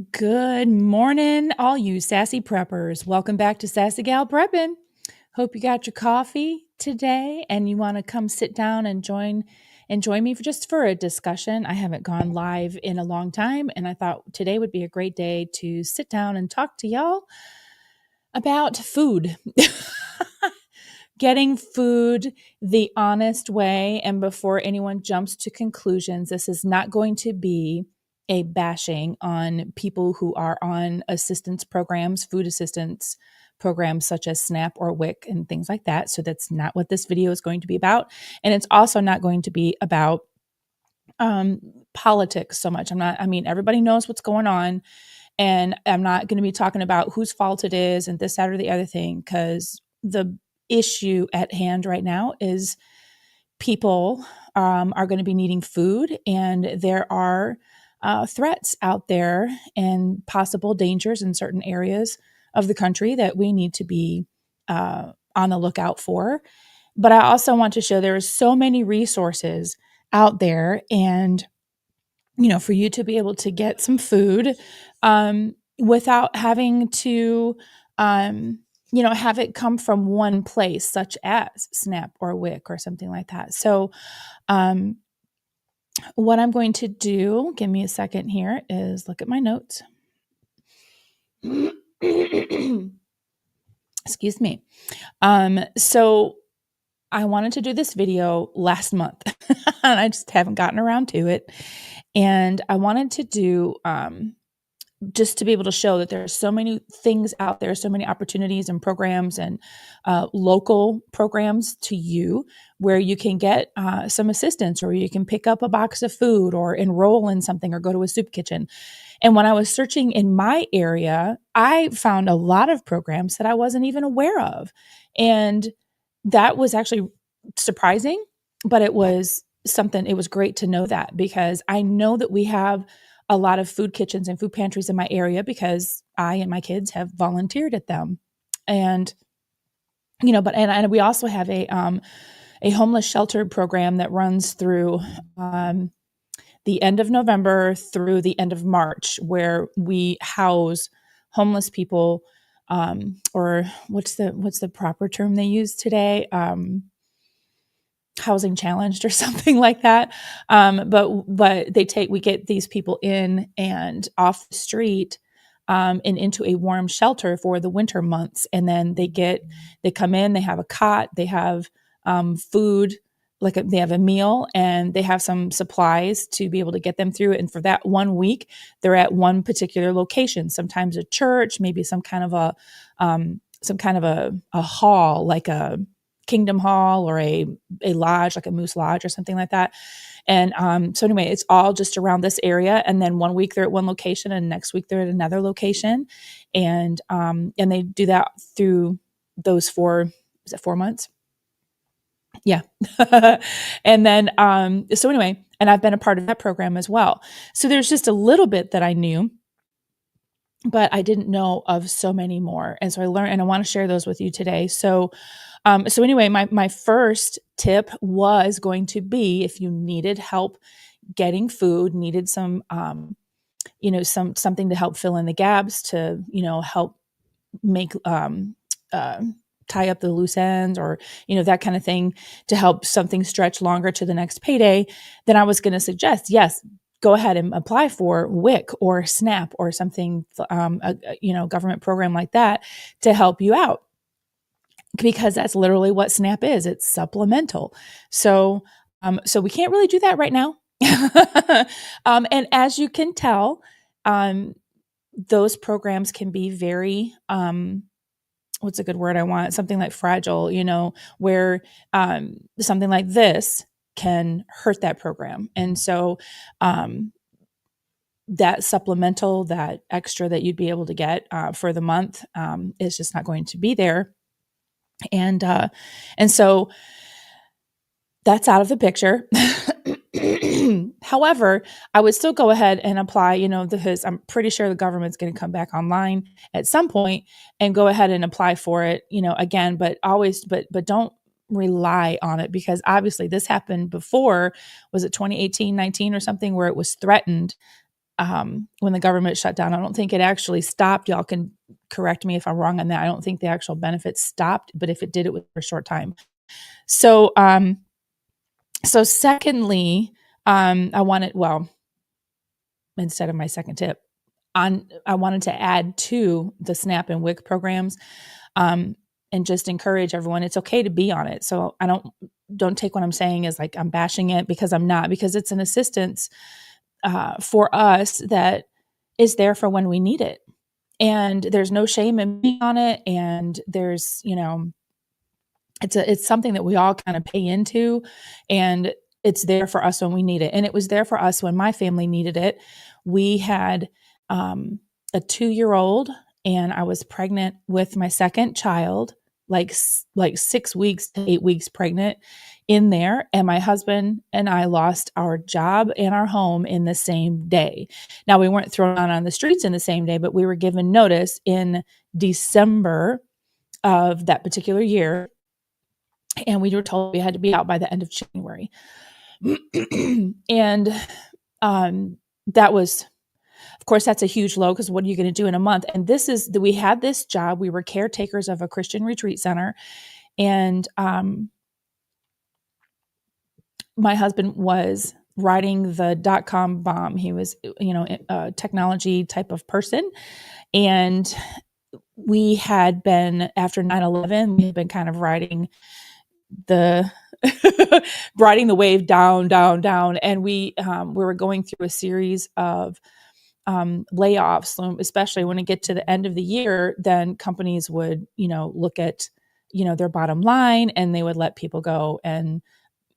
Good morning, all you sassy preppers. Welcome back to Sassy Gal Preppin'. Hope you got your coffee today and you want to come sit down and join me for a discussion. I haven't gone live in a long time, and I thought today would be a great day to sit down and talk to y'all about food. Getting food the honest way, and before anyone jumps to conclusions, this is not going to be a bashing on people who are on assistance programs, food assistance programs such as SNAP or WIC and things like that. So that's not what this video is going to be about. And it's also not going to be about politics so much. Everybody knows what's going on. And I'm not going to be talking about whose fault it is and this, that, or the other thing, because the issue at hand right now is people are going to be needing food, and there are threats out there and possible dangers in certain areas of the country that we need to be on the lookout for. But I also want to show there are so many resources out there, and for you to be able to get some food without having to have it come from one place, such as SNAP or WIC or something like that. So what I'm going to do, give me a second here, is look at my notes. Excuse me. So I wanted to do this video last month and I just haven't gotten around to it. And I wanted to do just to be able to show that there are so many things out there, so many opportunities and programs and local programs to you where you can get some assistance, or you can pick up a box of food or enroll in something or go to a soup kitchen. And when I was searching in my area, I found a lot of programs that I wasn't even aware of. And that was actually surprising, but it was great to know that, because I know that we have a lot of food kitchens and food pantries in my area because I and my kids have volunteered at them. And, and we also have a homeless shelter program that runs through the end of November through the end of March, where we house homeless people, or what's the proper term they use today? Housing challenged or something like that. But we get these people in and off the street, and into a warm shelter for the winter months. And then they come in, they have a cot, they have food, they have a meal, and they have some supplies to be able to get them through it. And for that 1 week, they're at one particular location, sometimes a church, maybe some kind of a hall, like a Kingdom Hall, or a lodge, like a Moose Lodge or something like that. And so anyway, it's all just around this area. And then 1 week they're at one location, and next week they're at another location. And they do that through those 4 months? Yeah. And then, so anyway, and I've been a part of that program as well. So there's just a little bit that I knew, but I didn't know of so many more. And so I learned, and I want to share those with you today. So anyway, my first tip was going to be, if you needed help getting food, needed some, something to help fill in the gaps, to, help make, tie up the loose ends, or, that kind of thing, to help something stretch longer to the next payday, then I was going to suggest, yes, go ahead and apply for WIC or SNAP or something, government program like that to help you out. Because that's literally what SNAP is. It's supplemental. So we can't really do that right now. And as you can tell, those programs can be very, what's a good word I want? Something like fragile, where something like this can hurt that program. And so that supplemental, that extra that you'd be able to get for the month is just not going to be there. And so that's out of the picture. However, I would still go ahead and apply, because I'm pretty sure the government's going to come back online at some point, and go ahead and apply for it, again, but don't rely on it, because obviously this happened before. Was it 2018, 19 or something, where it was threatened when the government shut down. I don't think it actually stopped. Y'all can correct me if I'm wrong on that. I don't think the actual benefits stopped, but if it did, it was for a short time. So, secondly, I wanted, instead of my second tip, I wanted to add to the SNAP and WIC programs, and just encourage everyone. It's okay to be on it. So I don't take what I'm saying as like I'm bashing it, because I'm not, because it's an assistance for us that is there for when we need it. And there's no shame in being on it. And there's, it's something that we all kind of pay into, and it's there for us when we need it. And it was there for us when my family needed it. We had a 2-year-old, and I was pregnant with my second child, like 6 weeks to 8 weeks pregnant in there. And my husband and I lost our job and our home in the same day. Now, we weren't thrown out on the streets in the same day, but we were given notice in December of that particular year. And we were told we had to be out by the end of January. And that was, of course, that's a huge low, because what are you going to do in a month? And we had this job. We were caretakers of a Christian retreat center. And my husband was riding the dot-com bomb. He was, a technology type of person. And we had been, after 9/11, we had been kind of riding the wave down, down, down. And we were going through a series of layoffs, especially when it get to the end of the year. Then companies would, look at, their bottom line, and they would let people go. And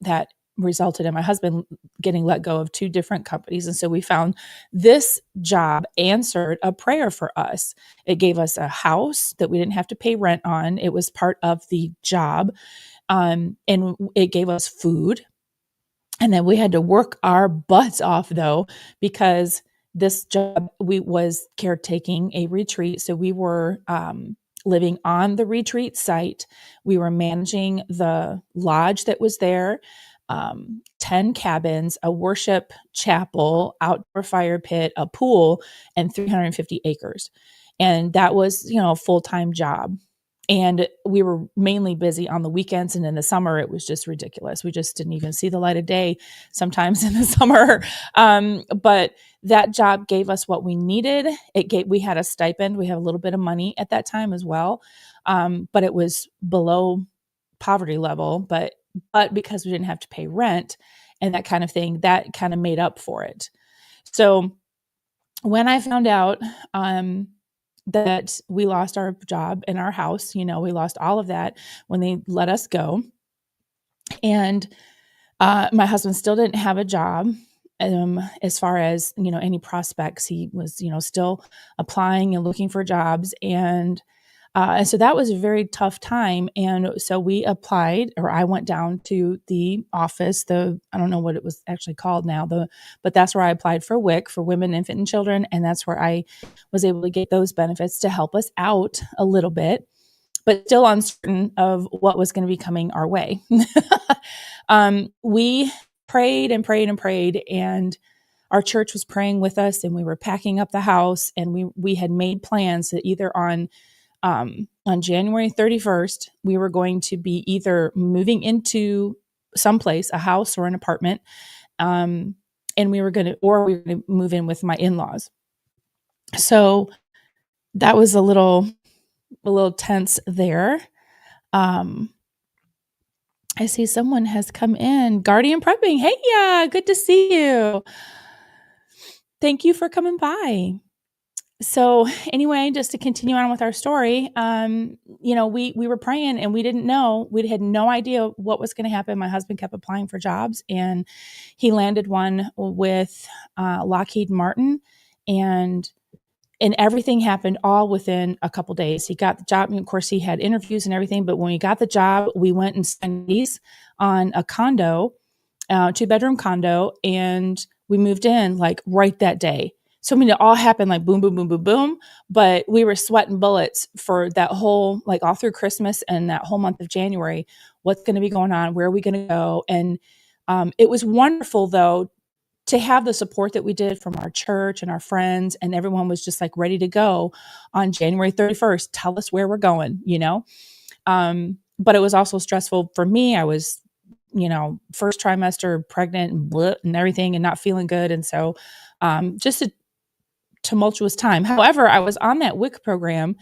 that resulted in my husband getting let go of 2 different companies. And so we found this job answered a prayer for us. It gave us a house that we didn't have to pay rent on. It was part of the job. And it gave us food. And then we had to work our butts off, though, because this job, we was caretaking a retreat. So we were living on the retreat site. We were managing the lodge that was there, 10 cabins, a worship chapel, outdoor fire pit, a pool, and 350 acres. And that was, a full-time job. And we were mainly busy on the weekends, and in the summer, it was just ridiculous. We just didn't even see the light of day sometimes in the summer. But that job gave us what we needed. We had a stipend. We had a little bit of money at that time as well. But it was below poverty level, but because we didn't have to pay rent and that kind of thing, that kind of made up for it. So when I found out, that we lost our job and our house, we lost all of that when they let us go. And my husband still didn't have a job. As far as, any prospects, he was, still applying and looking for jobs. And so that was a very tough time. And so we applied, or I went down to the office, I don't know what it was actually called now, but that's where I applied for WIC, for women, infant, and children. And that's where I was able to get those benefits to help us out a little bit, but still uncertain of what was going to be coming our way. We prayed and prayed and prayed, and our church was praying with us, and we were packing up the house, and we had made plans that either on January 31st, we were going to be either moving into someplace, a house or an apartment, and we were going to move in with my in-laws. So that was a little tense there. I see someone has come in. Guardian Prepping. Hey, yeah, good to see you. Thank you for coming by. So anyway, just to continue on with our story, we were praying, and we didn't know, we had no idea what was going to happen. My husband kept applying for jobs, and he landed one with Lockheed Martin, and everything happened all within a couple days. He got the job, and of course he had interviews and everything, but when we got the job, we went and signed a lease on a condo, 2-bedroom condo, and we moved in like right that day. So, it all happened like boom, boom, boom, boom, boom. But we were sweating bullets for that whole, like all through Christmas and that whole month of January. What's going to be going on? Where are we going to go? And it was wonderful, though, to have the support that we did from our church and our friends, and everyone was just like ready to go on January 31st, tell us where we're going, but it was also stressful for me. I was, first trimester pregnant and everything and not feeling good. And so just a tumultuous time. However, I was on that WIC program.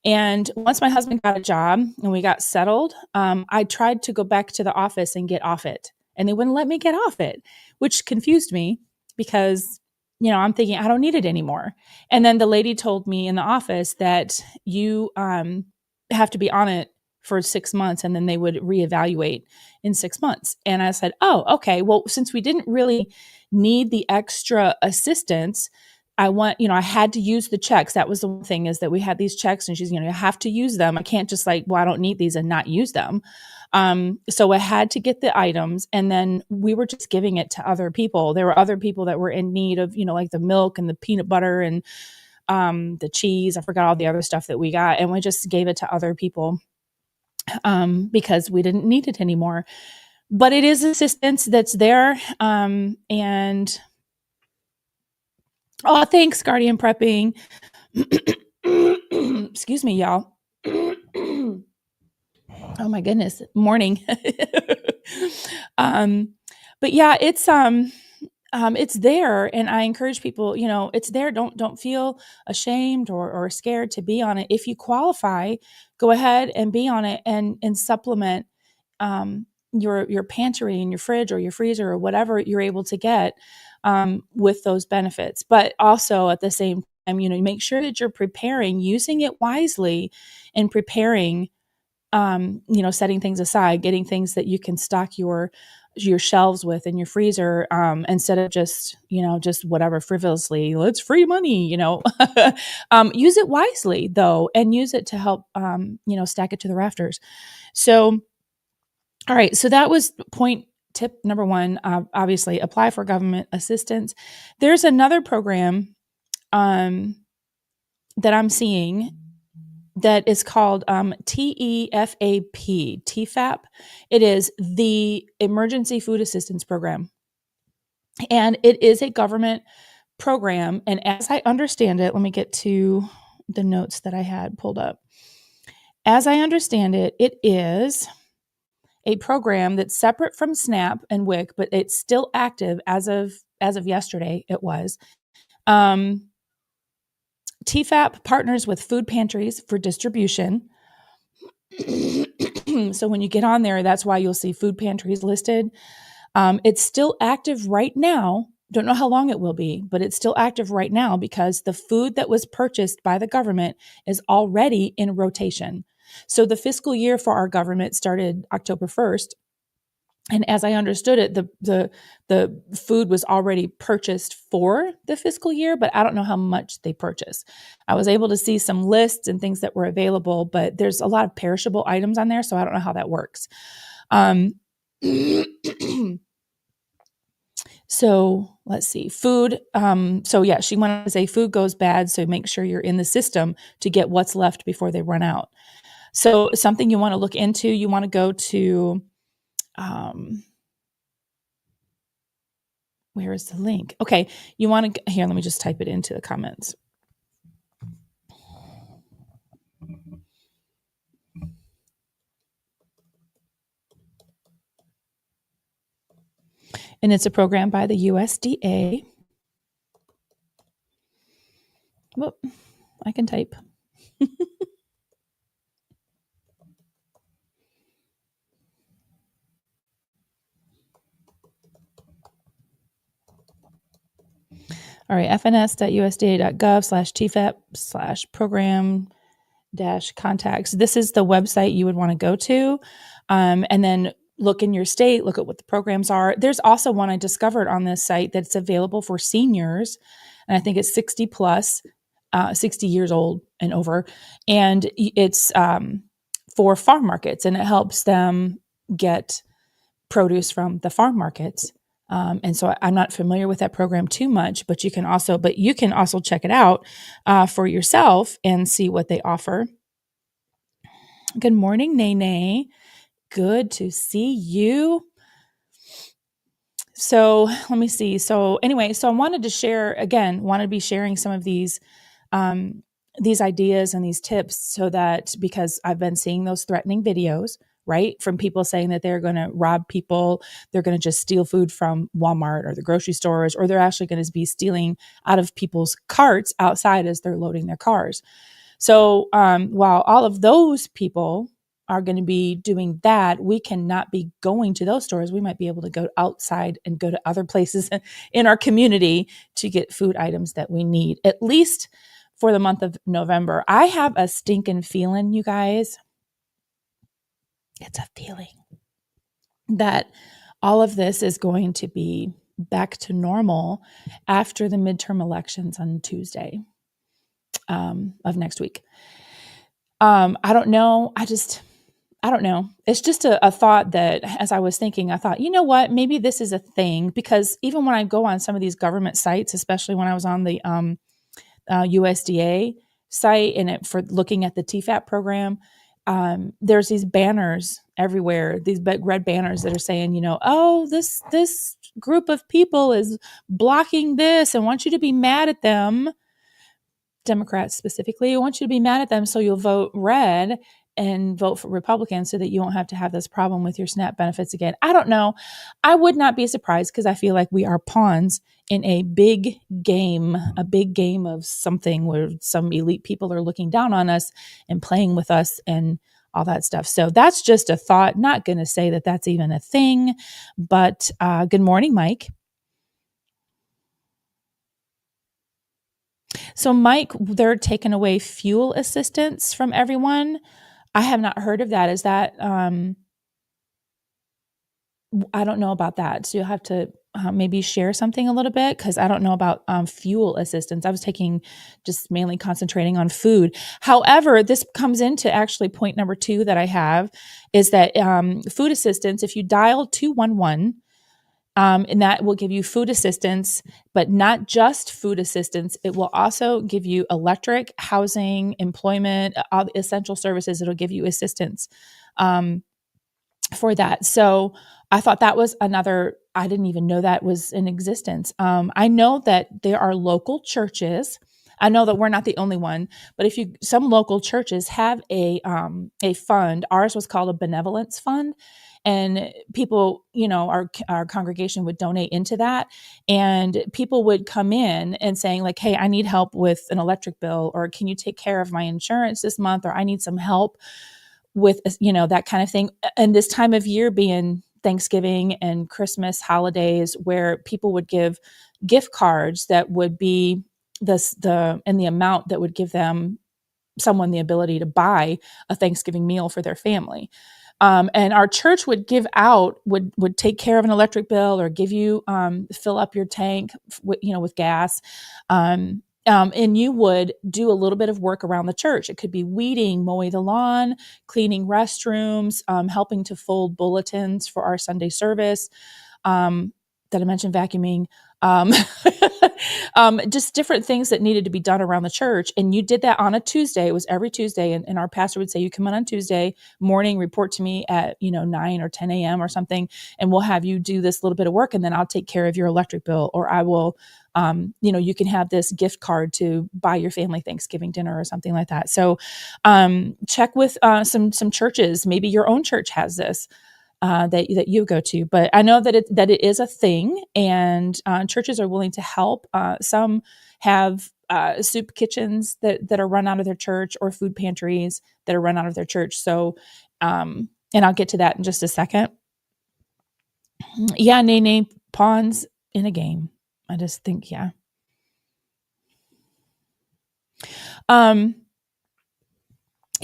And once my husband got a job and we got settled, I tried to go back to the office and get off it. And they wouldn't let me get off it, which confused me because, I'm thinking I don't need it anymore. And then the lady told me in the office that you have to be on it for 6 months and then they would reevaluate in 6 months. And I said, oh, okay. Well, since we didn't really need the extra assistance, I had to use the checks. That was the one thing, is that we had these checks and she's, you have to use them. I can't just I don't need these and not use them. So I had to get the items and then we were just giving it to other people. There were other people that were in need of, like the milk and the peanut butter and the cheese. I forgot all the other stuff that we got. And we just gave it to other people because we didn't need it anymore. But it is assistance that's there. And oh, thanks, Guardian Prepping. Excuse me, y'all. Oh my goodness. Morning. But yeah, it's there. And I encourage people, it's there. Don't feel ashamed or scared to be on it. If you qualify, go ahead and be on it and supplement, your pantry and your fridge or your freezer or whatever you're able to get, with those benefits. But also at the same time, make sure that you're preparing, using it wisely and preparing, setting things aside, getting things that you can stock your shelves with in your freezer, instead of just whatever frivolously, it's free money, use it wisely though, and use it to help, stack it to the rafters. So, all right. So that was tip number one. Obviously apply for government assistance. There's another program, that I'm seeing that is called TEFAP. It is the Emergency Food Assistance Program. And it is a government program. And as I understand it, let me get to the notes that I had pulled up. As I understand it, it is a program that's separate from SNAP and WIC, but it's still active as of yesterday. It was. TFAP partners with food pantries for distribution. So when you get on there, that's why you'll see food pantries listed. It's still active right now. Don't know how long it will be, but it's still active right now because the food that was purchased by the government is already in rotation. So the fiscal year for our government started October 1st. And as I understood it, the food was already purchased for the fiscal year, but I don't know how much they purchased. I was able to see some lists and things that were available, but there's a lot of perishable items on there, so I don't know how that works. So let's see, food. So yeah, she wanted to say food goes bad, so make sure you're in the system to get what's left before they run out. So something you want to look into, you want to go to, where is the link? Okay, you want to, here, let me just type it into the comments. And it's a program by the USDA. Whoop, I can type. All right, fns.usda.gov/TFAP/program-contacts. This is the website you would want to go to, and then look in your state, look at what the programs are. There's also one I discovered on this site that's available for seniors, and I think it's 60 plus, 60 years old and over, and it's for farm markets, and it helps them get produce from the farm markets. And so I'm not familiar with that program too much, but you can also check it out for yourself and see what they offer. Good morning, Nene. Good to see you. So let me see. So anyway, so I wanted to share again, wanted to be sharing some of um, these ideas and these tips so that because I've been seeing those threatening videos, right, from people saying that they're going to rob people, they're going to just steal food from Walmart or the grocery stores, or they're actually going to be stealing out of people's carts outside as they're loading their cars. So while all of those people are going to be doing that, we cannot be going to those stores. We might be able to go outside and go to other places in our community to get food items that we need, at least for the month of November. I have a stinking feeling, you guys. It's a feeling that all of this is going to be back to normal after the midterm elections on Tuesday of next week. I don't know. I don't know. It's just a thought that as I was thinking, I thought, you know what, maybe this is a thing, because even when I go on some of these government sites, especially when I was on the USDA site and for looking at the TFAP program, there's these banners everywhere, these big red banners that are saying, oh, this group of people is blocking this and want you to be mad at them. Democrats specifically, want you to be mad at them so you'll vote red and vote for Republicans so that you won't have to have this problem with your SNAP benefits again. I don't know. I would not be surprised because I feel like we are pawns in a big game of something where some elite people are looking down on us and playing with us and all that stuff. So that's just a thought. Not going to say that that's even a thing, but good morning, Mike. So, Mike, they're taking away fuel assistance from everyone. I have not heard of that. Is that, I don't know about that. So, you'll have to maybe share something a little bit because I don't know about fuel assistance. I was just mainly concentrating on food. However, this comes into actually point number 2 that I have is that food assistance, if you dial 211, and that will give you food assistance, but not just food assistance. It will also give you electric, housing, employment, all the essential services. It'll give you assistance for that. So I thought that was another, I didn't even know that was in existence. I know that there are local churches. I know that we're not the only one, but some local churches have a fund. Ours was called a benevolence fund, and people, our congregation would donate into that, and people would come in and saying like, "Hey, I need help with an electric bill," or "Can you take care of my insurance this month?" or "I need some help with, that kind of thing." And this time of year being Thanksgiving and Christmas holidays, where people would give gift cards that would be the amount that would give them someone the ability to buy a Thanksgiving meal for their family. And our church would would take care of an electric bill or give you, fill up your tank with gas. And you would do a little bit of work around the church. It could be weeding, mowing the lawn, cleaning restrooms, helping to fold bulletins for our Sunday service. Did I mention vacuuming? Um, just different things that needed to be done around the church. And you did that on a Tuesday. It was every Tuesday. And our pastor would say, you come in on Tuesday morning, report to me at, 9 or 10 a.m. or something. And we'll have you do this little bit of work. And then I'll take care of your electric bill, or I will, you can have this gift card to buy your family Thanksgiving dinner or something like that. So check with some churches. Maybe your own church has this. That you go to, but I know that it is a thing, and churches are willing to help. Some have soup kitchens that are run out of their church, or food pantries that are run out of their church. So, and I'll get to that in just a second. Yeah, Nene, pawns in a game. I just think, yeah.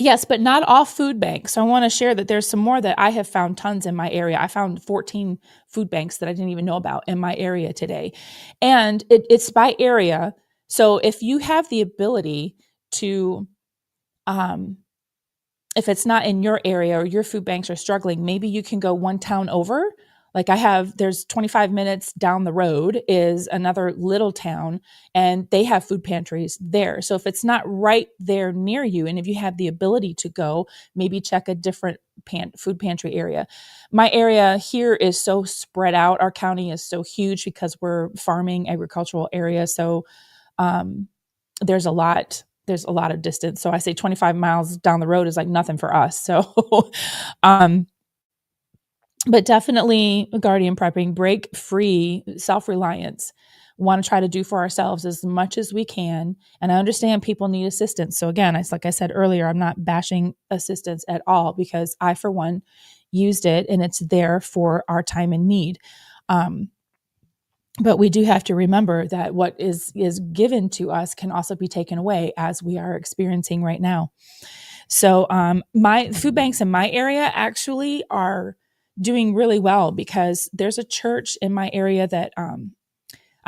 Yes, but not all food banks. So I want to share that there's some more that I have found tons in my area. I found 14 food banks that I didn't even know about in my area today. And it's by area. So if you have the ability to, if it's not in your area or your food banks are struggling, maybe you can go one town over Like there's 25 minutes down the road is another little town, and they have food pantries there. So if it's not right there near you, and if you have the ability to go, maybe check a different food pantry area. My area here is so spread out. Our county is so huge because we're farming agricultural area. So um, there's a lot of distance. So I say 25 miles down the road is like nothing for us. So, um, but definitely guardian prepping, break free, self-reliance, want to try to do for ourselves as much as we can. And I understand people need assistance. So again, it's like I said earlier, I'm not bashing assistance at all, because I, for one, used it and it's there for our time and need. But we do have to remember that what is given to us can also be taken away, as we are experiencing right now. So my food banks in my area actually are doing really well, because there's a church in my area that I'm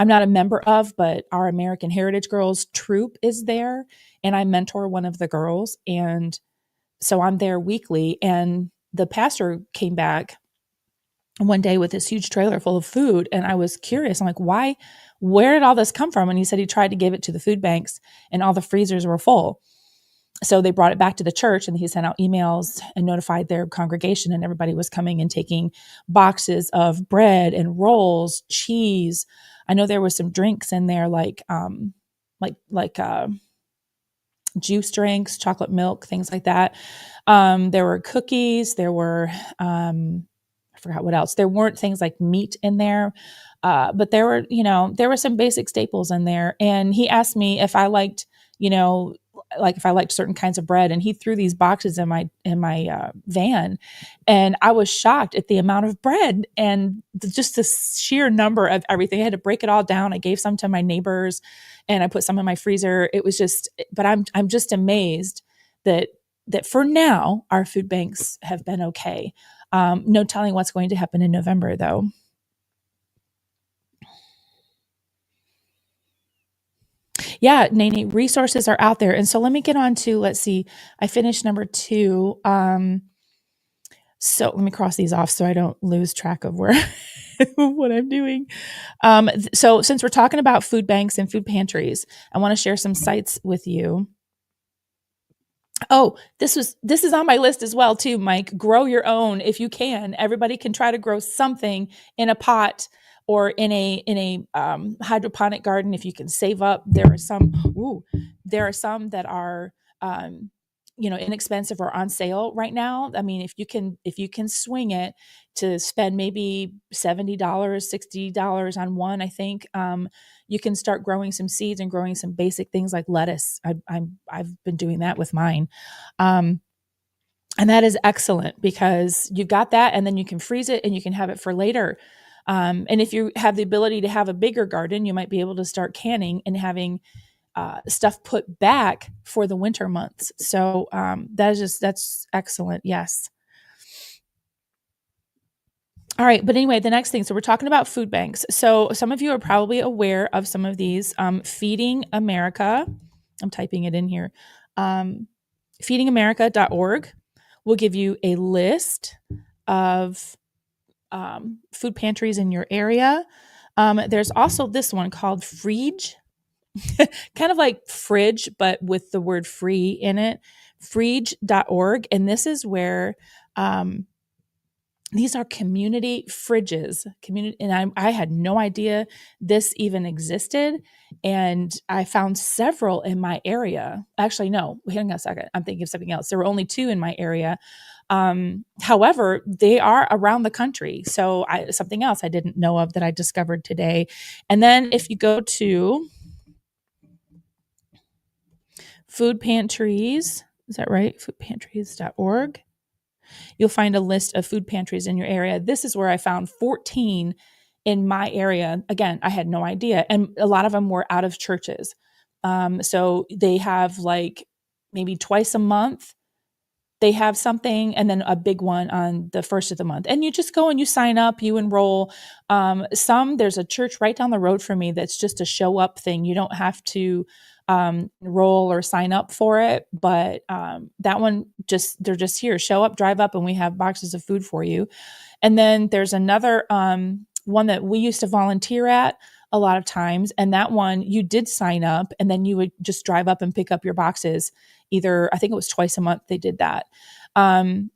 not a member of, but our American Heritage Girls troop is there, and I mentor one of the girls. And so I'm there weekly, and the pastor came back one day with this huge trailer full of food. And I was curious. I'm like, where did all this come from? And he said he tried to give it to the food banks and all the freezers were full. So they brought it back to the church, and he sent out emails and notified their congregation, and everybody was coming and taking boxes of bread and rolls, cheese. I know there was some drinks in there, like juice drinks, chocolate milk, things like that. There were cookies. There were, I forgot what else. There weren't things like meat in there. But there were some basic staples in there. And he asked me if I liked, like if I liked certain kinds of bread, and he threw these boxes in my van, and I was shocked at the amount of bread and just the sheer number of everything. I had to break it all down. I gave some to my neighbors, and I put some in my freezer. It was just, but I'm just amazed that for now our food banks have been okay. No telling what's going to happen in November, though. Yeah, Nene, resources are out there. And so let me get on to, let's see, I finished number 2. So let me cross these off so I don't lose track of where what I'm doing. So since we're talking about food banks and food pantries, I want to share some sites with you. Oh, this is on my list as well too, Mike. Grow your own if you can. Everybody can try to grow something in a pot or in a hydroponic garden if you can save up. There are some that are inexpensive or on sale right now. I mean, if you can swing it to spend maybe $70, $60 on one, I think you can start growing some seeds and growing some basic things like lettuce. I've been doing that with mine. And that is excellent, because you've got that, and then you can freeze it and you can have it for later. And if you have the ability to have a bigger garden, you might be able to start canning and having stuff put back for the winter months. So that's excellent. Yes. All right. But anyway, the next thing. So we're talking about food banks. So some of you are probably aware of some of these. Feeding America. I'm typing it in here. Feedingamerica.org will give you a list of food pantries in your area. There's also this one called Frige, kind of like fridge, but with the word free in it, frige.org. And this is where these are community fridges. And I had no idea this even existed. And I found several in my area. Actually, no, hang on a second. I'm thinking of something else. There were only 2 in my area. However, they are around the country. So something else I didn't know of that I discovered today. And then if you go to food pantries, is that right? Foodpantries.org. You'll find a list of food pantries in your area. This is where I found 14 in my area. Again, I had no idea. And a lot of them were out of churches. So they have like maybe twice a month, they have something, and then a big one on the first of the month. And you just go and you sign up, you enroll. There's a church right down the road from me that's just a show up thing. You don't have to enroll or sign up for it, but that one they're just here, show up, drive up, and we have boxes of food for you. And then there's another one that we used to volunteer at a lot of times. And that one, you did sign up and then you would just drive up and pick up your boxes. Either, I think it was twice a month they did that.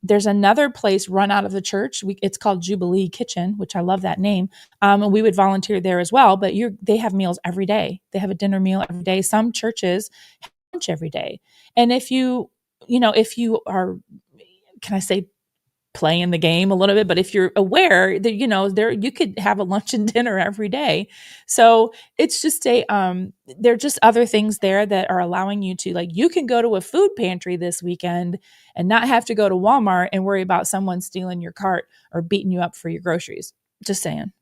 There's another place run out of the church. It's called Jubilee Kitchen, which I love that name. And we would volunteer there as well. But they have meals every day. They have a dinner meal every day. Some churches have lunch every day. And if if you are, can I say, playing the game a little bit, but if you're aware that there you could have a lunch and dinner every day. So it's just there are just other things there that are allowing you to, like, you can go to a food pantry this weekend and not have to go to Walmart and worry about someone stealing your cart or beating you up for your groceries. Just saying.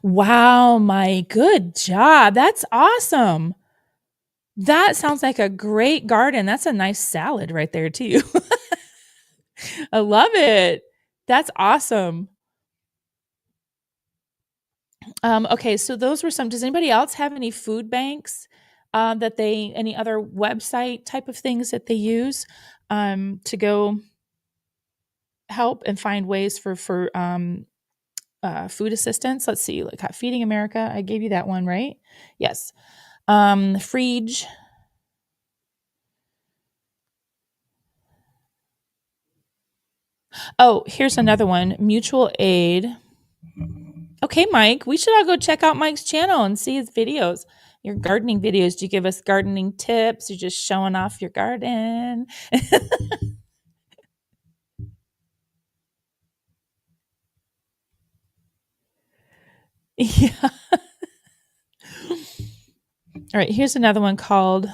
Wow, Mike, good job. That's awesome. That sounds like a great garden. That's a nice salad right there too. I love it. That's awesome. Okay, so those were some. Does anybody else have any food banks any other website type of things that they use to go help and find ways for food assistance? Let's see, like Feeding America. I gave you that one, right? Yes. Frege. Oh, here's another one. Mutual Aid. Okay, Mike, we should all go check out Mike's channel and see his videos. Your gardening videos. Do you give us gardening tips? You're just showing off your garden. Yeah. All right, here's another one called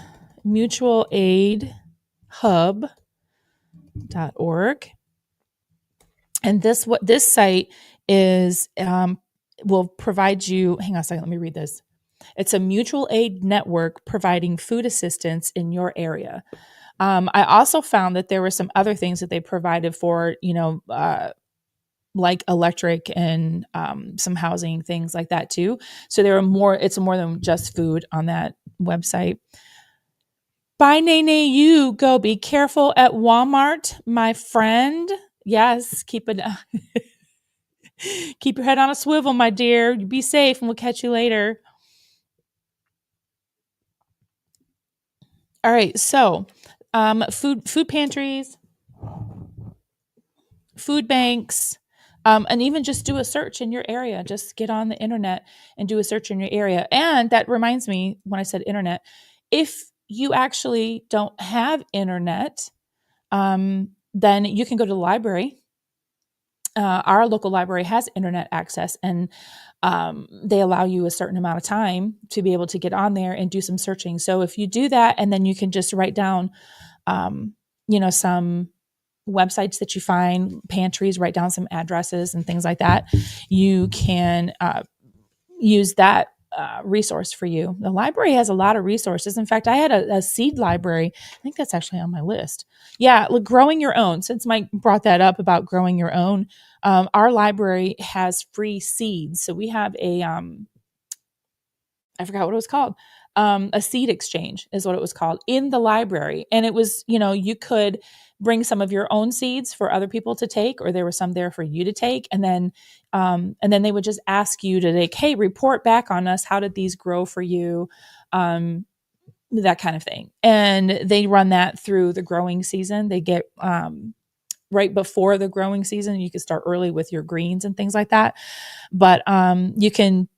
mutualaidhub.org. And this site is will provide you, hang on a second, let me read this. It's a mutual aid network providing food assistance in your area. I also found that there were some other things that they provided for, like electric and some housing, things like that too. So it's more than just food on that website. Bye, Nene. You go be careful at Walmart, my friend. Yes, keep your head on a swivel, my dear. Be safe, and we'll catch you later. All right, so food pantries, food banks, and even just do a search in your area. Just get on the internet and do a search in your area. And that reminds me, when I said internet, if you actually don't have internet, then you can go to the library. Our local library has internet access, and they allow you a certain amount of time to be able to get on there and do some searching. So if you do that, and then you can just write down, some websites that you find, pantries, write down some addresses and things like that, you can use that resource for you. The library has a lot of resources. In fact, I had a seed library. I think that's actually on my list. Yeah, look, growing your own. Since Mike brought that up about growing your own, our library has free seeds. So we have I forgot what it was called. A seed exchange is what it was called in the library. And it was, you could bring some of your own seeds for other people to take, or there was some there for you to take. And then they would just ask you to, like, hey, report back on us. How did these grow for you? That kind of thing. And they run that through the growing season. They get, right before the growing season, you can start early with your greens and things like that. But you can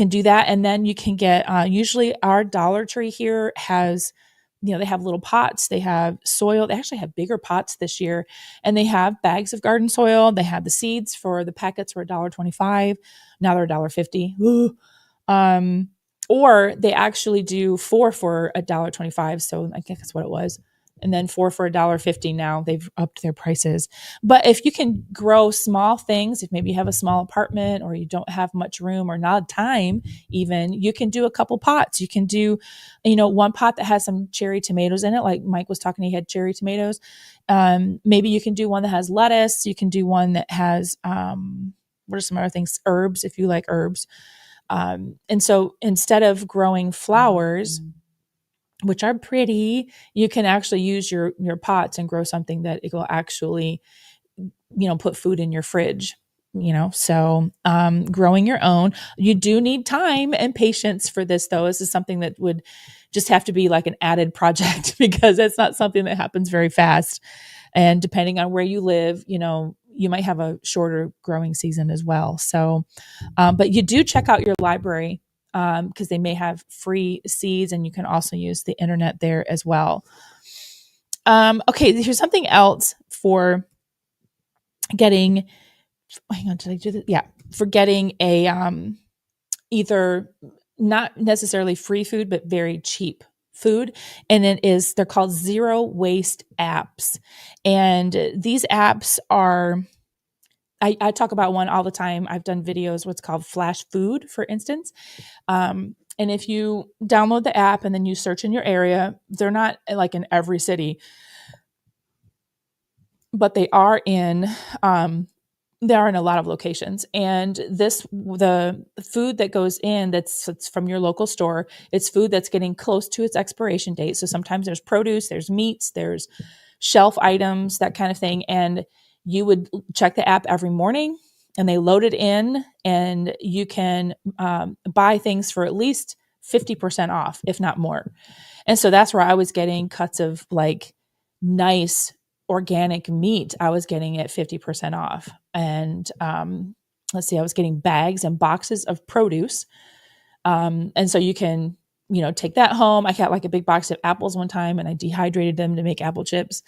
do that, and then you can get usually our Dollar Tree here has, they have little pots, they have soil, they actually have bigger pots this year, and they have bags of garden soil. They have the seeds for the packets were $1.25, now they're $1.50. Or they actually do four for $1.25, so I think that's what it was. and then 4 for $1.50 now. They've upped their prices. But if you can grow small things, if maybe you have a small apartment or you don't have much room or not time, even you can do a couple pots. You can do, one pot that has some cherry tomatoes in it, like Mike was talking, he had cherry tomatoes. Maybe you can do one that has lettuce. You can do one that has what are some other things? Herbs, if you like herbs. And so instead of growing flowers, which are pretty, you can actually use your pots and grow something that it will actually, put food in your fridge. So growing your own, you do need time and patience for this, though. This is something that would just have to be like an added project because it's not something that happens very fast. And depending on where you live, you might have a shorter growing season as well. So, but you do check out your library because they may have free seeds, and you can also use the internet there as well. Okay, here's something else for getting. Hang on, did I do this? Yeah, for getting a either not necessarily free food, but very cheap food. And they're called zero waste apps. And these apps are, I talk about one all the time. I've done videos, what's called Flash Food, for instance. And if you download the app and then you search in your area, they're not like in every city, but they are in a lot of locations. And the food that goes in that's from your local store, it's food that's getting close to its expiration date. So sometimes there's produce, there's meats, there's shelf items, that kind of thing. And you would check the app every morning and they load it in, and you can buy things for at least 50% off, if not more. And so that's where I was getting cuts of like nice organic meat. I was getting it 50% off. And let's see, I was getting bags and boxes of produce. And so you can, take that home. I got like a big box of apples one time and I dehydrated them to make apple chips.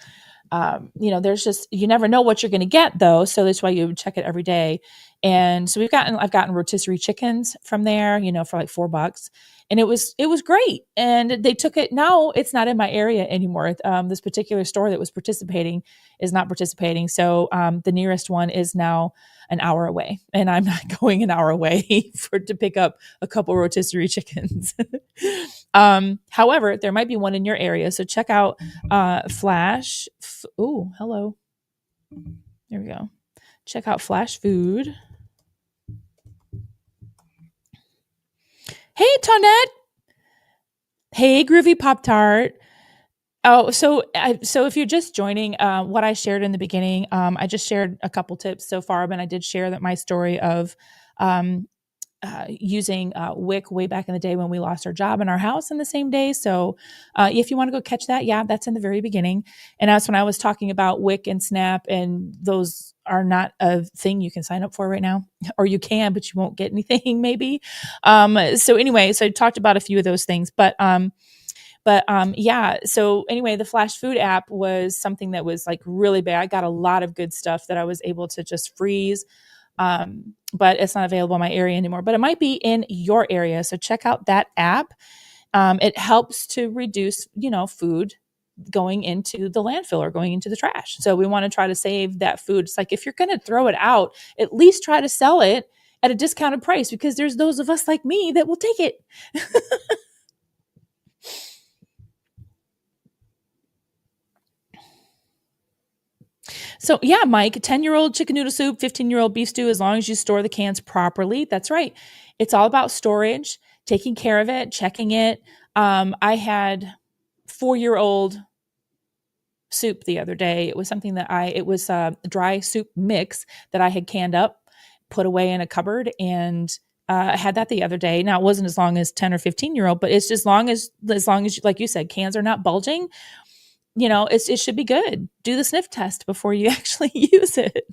There's just, you never know what you're going to get though. So that's why you would check it every day. And so I've gotten rotisserie chickens from there, for like $4. And it was great. And they took it. Now it's not in my area anymore. This particular store that was participating is not participating. So the nearest one is now an hour away, and I'm not going an hour away to pick up a couple rotisserie chickens. However, there might be one in your area. So check out Flash. Oh, hello. There we go. Check out Flash Food. Hey, Tonette. Hey, Groovy Pop Tart. Oh, so if you're just joining, what I shared in the beginning, I just shared a couple tips so far, but I did share that my story of using WIC way back in the day when we lost our job and our house in the same day. So if you want to go catch that, yeah, that's in the very beginning. And that's when I was talking about WIC and SNAP, and those are not a thing you can sign up for right now, or you can, but you won't get anything maybe. So anyway, so I talked about a few of those things, yeah. So anyway, the Flash Food app was something that was like really bad. I got a lot of good stuff that I was able to just freeze. But it's not available in my area anymore, but it might be in your area. So check out that app. It helps to reduce, food going into the landfill or going into the trash. So we want to try to save that food. It's like, if you're going to throw it out, at least try to sell it at a discounted price, because there's those of us like me that will take it. So yeah, Mike, 10-year-old chicken noodle soup, 15-year-old beef stew, as long as you store the cans properly. That's right. It's all about storage, taking care of it, checking it. I had 4-year-old soup the other day. It was something it was a dry soup mix that I had canned up, put away in a cupboard, and I had that the other day. Now, it wasn't as long as 10 or 15-year-old, but it's just as long as, like you said, cans are not bulging, it should be good. Do the sniff test before you actually use it.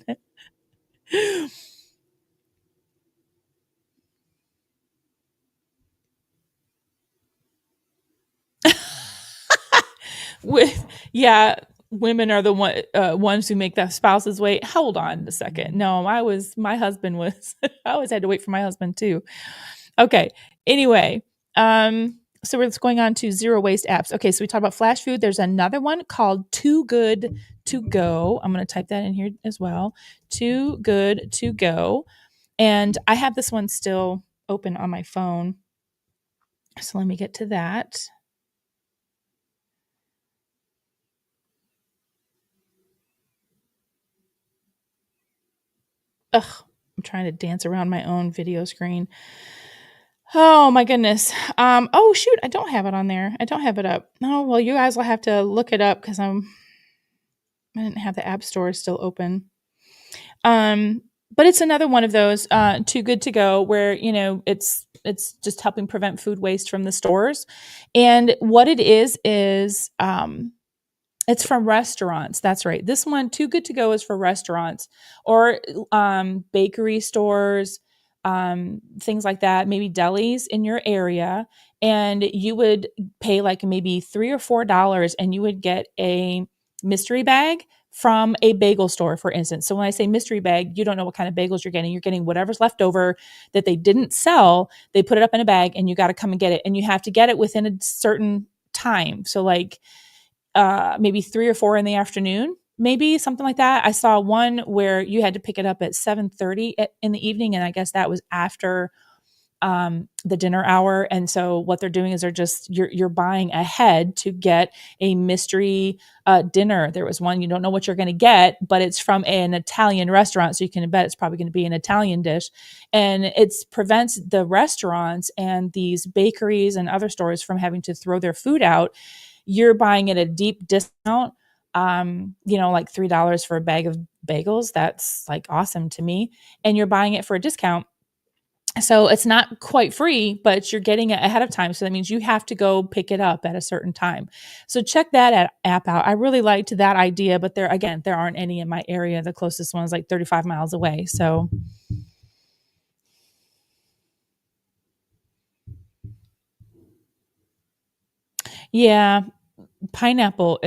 Yeah, women are the ones who make the spouses wait. Hold on a second. No, my husband was, I always had to wait for my husband too. Okay. Anyway, So we're going on to zero waste apps. Okay, so we talked about flash food. There's another one called Too Good to Go. I'm going to type that in here as well. Too Good to Go. And I have this one still open on my phone. So let me get to that. Ugh, I'm trying to dance around my own video screen. Oh my goodness. Oh shoot, I don't have it on there. I don't have it up. Oh, well, you guys will have to look it up because I didn't have the app store still open. Um, but it's another one of those too good to go where, it's just helping prevent food waste from the stores. And what it is it's from restaurants. That's right. This one, Too Good to Go, is for restaurants or bakery stores, things like that, maybe delis in your area. And you would pay like maybe $3 or $4 and you would get a mystery bag from a bagel store, for instance. So when I say mystery bag, you don't know what kind of bagels you're getting. You're getting whatever's left over that they didn't sell. They put it up in a bag and you got to come and get it. And you have to get it within a certain time. So like maybe 3 or 4 in the afternoon, maybe something like that. I saw one where you had to pick it up at 7:30 in the evening, and I guess that was after the dinner hour. And so what they're doing is they're just you're buying ahead to get a mystery dinner. There was one you don't know what you're going to get, but it's from an Italian restaurant, so you can bet it's probably going to be an Italian dish, and it prevents the restaurants and these bakeries and other stores from having to throw their food out. You're buying at a deep discount, like $3 for a bag of bagels. That's like awesome to me. And you're buying it for a discount. So it's not quite free, but you're getting it ahead of time. So that means you have to go pick it up at a certain time. So check that app out. I really liked that idea, but there aren't any in my area. The closest one is like 35 miles away. So yeah, pineapple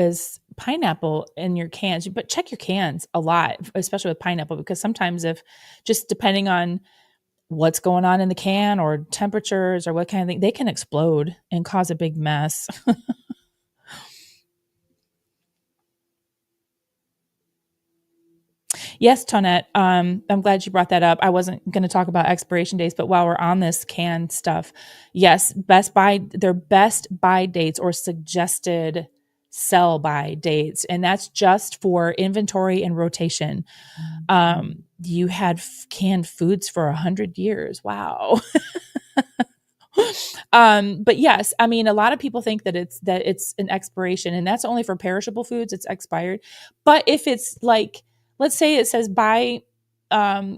in your cans, but check your cans a lot, especially with pineapple, because sometimes if just depending on what's going on in the can or temperatures or what kind of thing, they can explode and cause a big mess. Yes, Tonette. I'm glad you brought that up. I wasn't going to talk about expiration dates, but while we're on this canned stuff, yes, their best buy dates or suggested sell by dates, and that's just for inventory and rotation. You had canned foods for 100 years. Wow. But yes, I mean, a lot of people think that it's an expiration, and that's only for perishable foods. It's expired. But if it's like, let's say it says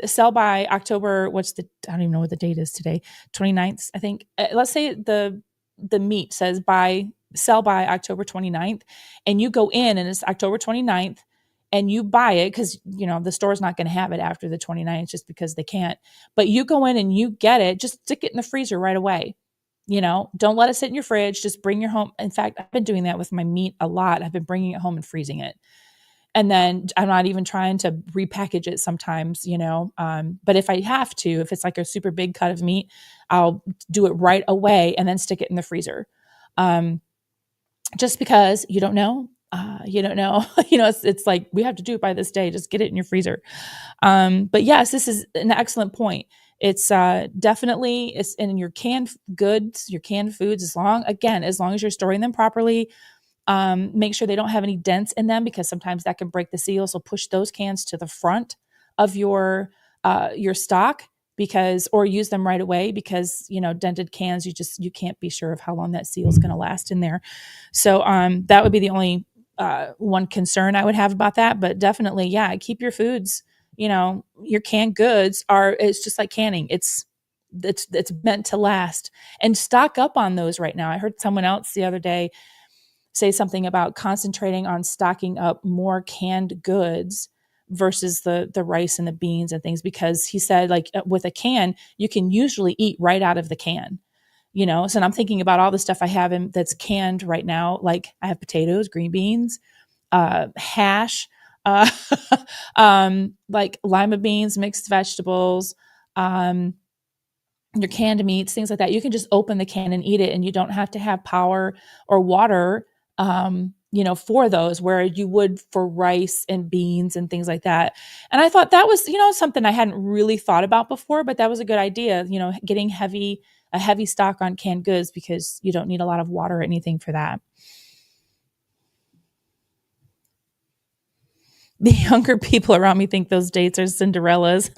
sell by October, I don't even know what the date is today, 29th, I think. Let's say the meat says sell by October 29th, and you go in and it's October 29th and you buy it because, the store's not going to have it after the 29th just because they can't. But you go in and you get it, just stick it in the freezer right away. Don't let it sit in your fridge. Just bring your home. In fact, I've been doing that with my meat a lot. I've been bringing it home and freezing it. And then I'm not even trying to repackage it sometimes, but if I have to, if it's like a super big cut of meat, I'll do it right away and then stick it in the freezer. Just because you don't know, it's like, we have to do it by this day. Just get it in your freezer. But yes, this is an excellent point. It's definitely it's in your canned goods, your canned foods, as long as you're storing them properly. Make sure they don't have any dents in them because sometimes that can break the seal. So push those cans to the front of your stock or use them right away because, dented cans, you can't be sure of how long that seal is going to last in there. So that would be the only one concern I would have about that. But definitely, yeah, keep your foods, your canned goods it's just like canning. It's meant to last, and stock up on those right now. I heard someone else the other day say something about concentrating on stocking up more canned goods versus the rice and the beans and things, because he said, like, with a can, you can usually eat right out of the can, So I'm thinking about all the stuff I have that's canned right now. Like I have potatoes, green beans, hash, uh, like lima beans, mixed vegetables, your canned meats, things like that. You can just open the can and eat it, and you don't have to have power or water, for those, where you would for rice and beans and things like that. And I thought that was, something I hadn't really thought about before, but that was a good idea, getting a heavy stock on canned goods, because you don't need a lot of water or anything for that. The younger people around me think those dates are Cinderellas.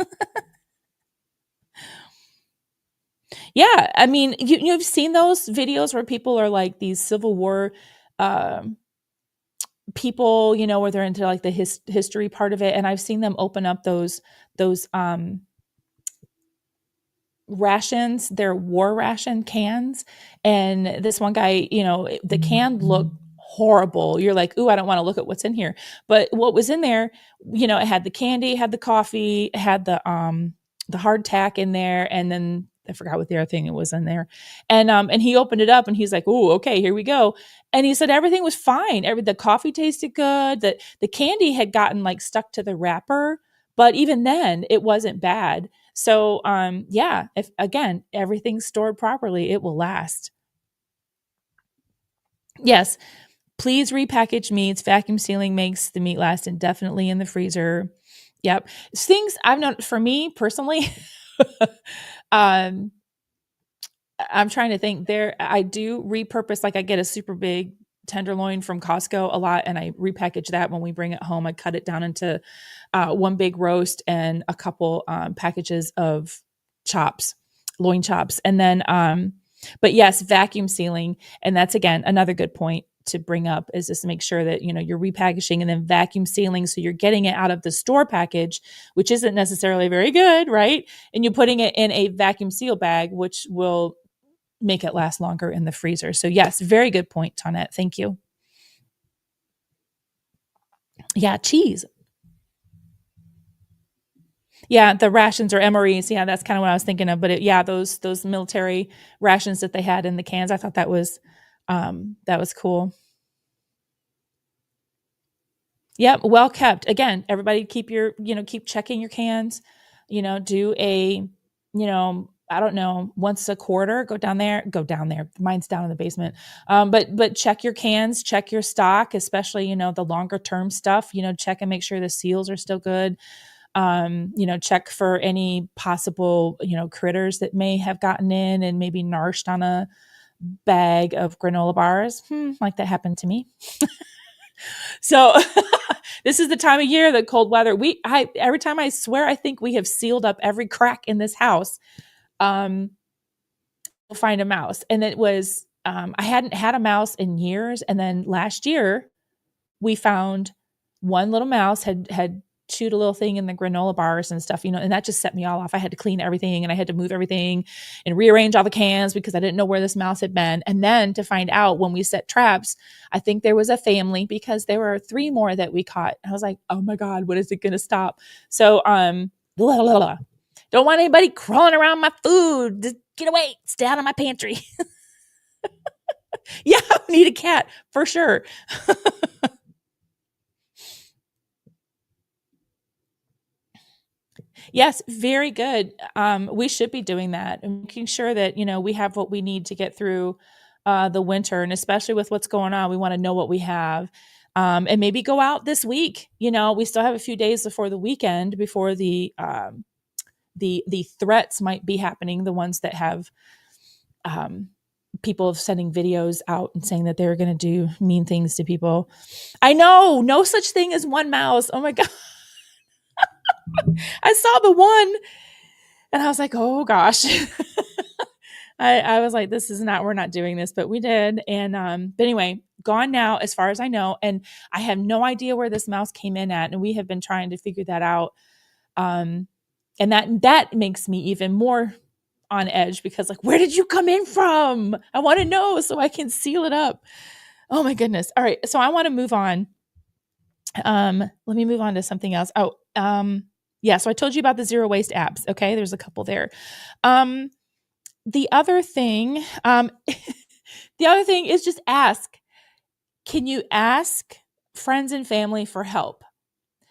Yeah, I mean, you've seen those videos where people are like these Civil War um, people, where they're into like the history part of it, and I've seen them open up those rations, their war ration cans. And this one guy, the can looked horrible. You're like, ooh, I don't want to look at what's in here. But what was in there, it had the candy, it had the coffee, it had the hardtack in there, and then I forgot what the other thing it was in there. And he opened it up and he's like, ooh, okay, here we go. And he said everything was fine. The coffee tasted good. The candy had gotten like stuck to the wrapper, but even then it wasn't bad. So, yeah, if again, everything's stored properly, it will last. Yes, please repackage meats. Vacuum sealing makes the meat last indefinitely in the freezer. Yep. Things I've known for me personally, um, I'm trying to think there. I do repurpose, like I get a super big tenderloin from Costco a lot, and I repackage that when we bring it home. I cut it down into one big roast and a couple packages of chops, loin chops. And then, but yes, vacuum sealing. And that's, again, another good point to bring up, is just to make sure that, you're repackaging and then vacuum sealing. So you're getting it out of the store package, which isn't necessarily very good, right? And you're putting it in a vacuum seal bag, which will make it last longer in the freezer. So yes, very good point, Tonette. Thank you. Yeah, cheese. Yeah, the rations or MREs. Yeah, that's kind of what I was thinking of. But yeah, those military rations that they had in the cans, I thought that was cool. Yep, well kept. Again, everybody keep checking your cans. Do I don't know, once a quarter, go down there. Mine's down in the basement. But check your cans, check your stock, especially, the longer term stuff, check and make sure the seals are still good. Check for any possible, critters that may have gotten in and maybe narsed on a bag of granola bars. Like that happened to me. So this is the time of year, the cold weather. Every time I swear, I think we have sealed up every crack in this house. Um, we'll find a mouse. And it was, I hadn't had a mouse in years. And then last year we found one little mouse had chewed a little thing in the granola bars and stuff, and that just set me all off. I had to clean everything and I had to move everything and rearrange all the cans because I didn't know where this mouse had been. And then to find out when we set traps, I think there was a family, because there were 3 more that we caught. I was like, oh my God, what is it going to stop? So, blah, blah, blah. Don't want anybody crawling around my food. Just get away. Stay out of my pantry. Yeah, I need a cat for sure. Yes, very good. We should be doing that and making sure that, we have what we need to get through the winter. And especially with what's going on, we want to know what we have. And maybe go out this week. We still have a few days before the weekend, before the threats might be happening. The ones that have people sending videos out and saying that they're going to do mean things to people. I know, no such thing as one mouse. Oh my God. I saw the one and I was like, oh gosh. I was like, this is not, we're not doing this, but we did. And, but anyway, gone now, as far as I know. And I have no idea where this mouse came in at. And we have been trying to figure that out. And that makes me even more on edge, because like, where did you come in from? I want to know so I can seal it up. Oh my goodness. All right. So I want to move on. Let me move on to something else. Oh, yeah. So I told you about the zero waste apps. Okay. There's a couple there. The other thing, the other thing is just ask. Can you ask friends and family for help?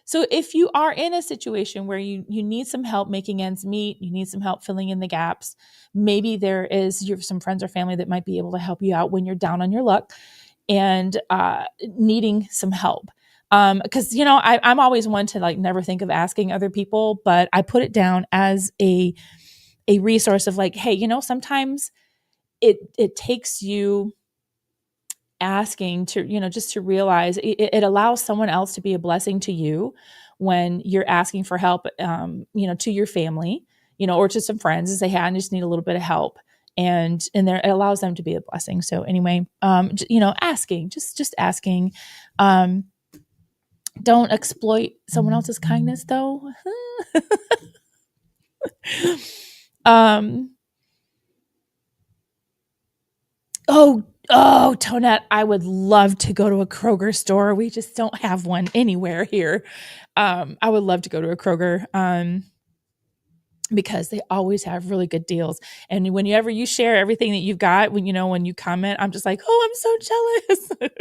So if you are in a situation where you need some help making ends meet, you need some help filling in the gaps, maybe there is you have some friends or family that might be able to help you out when you're down on your luck and needing some help. Because I'm always one to like never think of asking other people, but I put it down as a resource of like, hey, sometimes it takes you asking to just to realize it allows someone else to be a blessing to you when you're asking for help, to your family, or to some friends and say, hey, I just need a little bit of help, and there it allows them to be a blessing. So anyway, asking, just asking. um don't exploit someone else's kindness though. um Oh, Tonette, I would love to go to a Kroger store. We just don't have one anywhere here. I would love to go to a Kroger, because they always have really good deals. And whenever you share everything that you've got, when you comment, I'm just like, oh, I'm so jealous.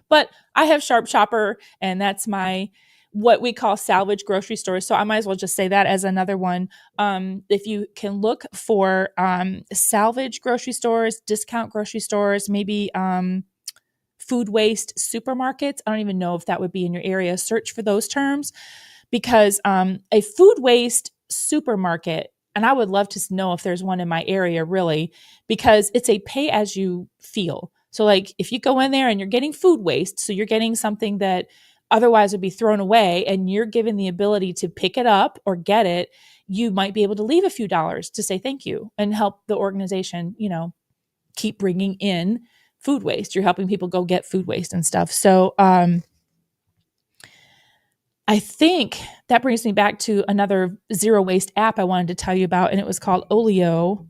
But I have Sharp Shopper, and that's my what we call salvage grocery stores. So I might as well just say that as another one. If you can look for salvage grocery stores, discount grocery stores, maybe food waste supermarkets. I don't even know if that would be in your area. Search for those terms, because a food waste supermarket, and I would love to know if there's one in my area, really, because it's a pay as you feel. So like if you go in there and you're getting food waste, so you're getting something that otherwise would be thrown away, and you're given the ability to pick it up or get it, you might be able to leave a few dollars to say thank you and help the organization, keep bringing in food waste. You're helping people go get food waste and stuff. So I think that brings me back to another zero waste app I wanted to tell you about, and it was called Olio.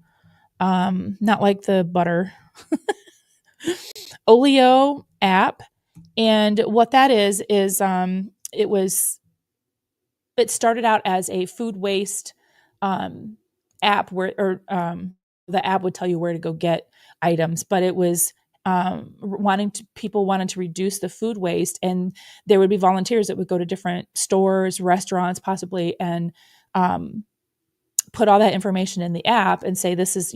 Not like the butter. Olio app. And what that is it started out as a food waste app the app would tell you where to go get items, but it was people wanted to reduce the food waste, and there would be volunteers that would go to different stores, restaurants, possibly, and put all that information in the app and say, this is,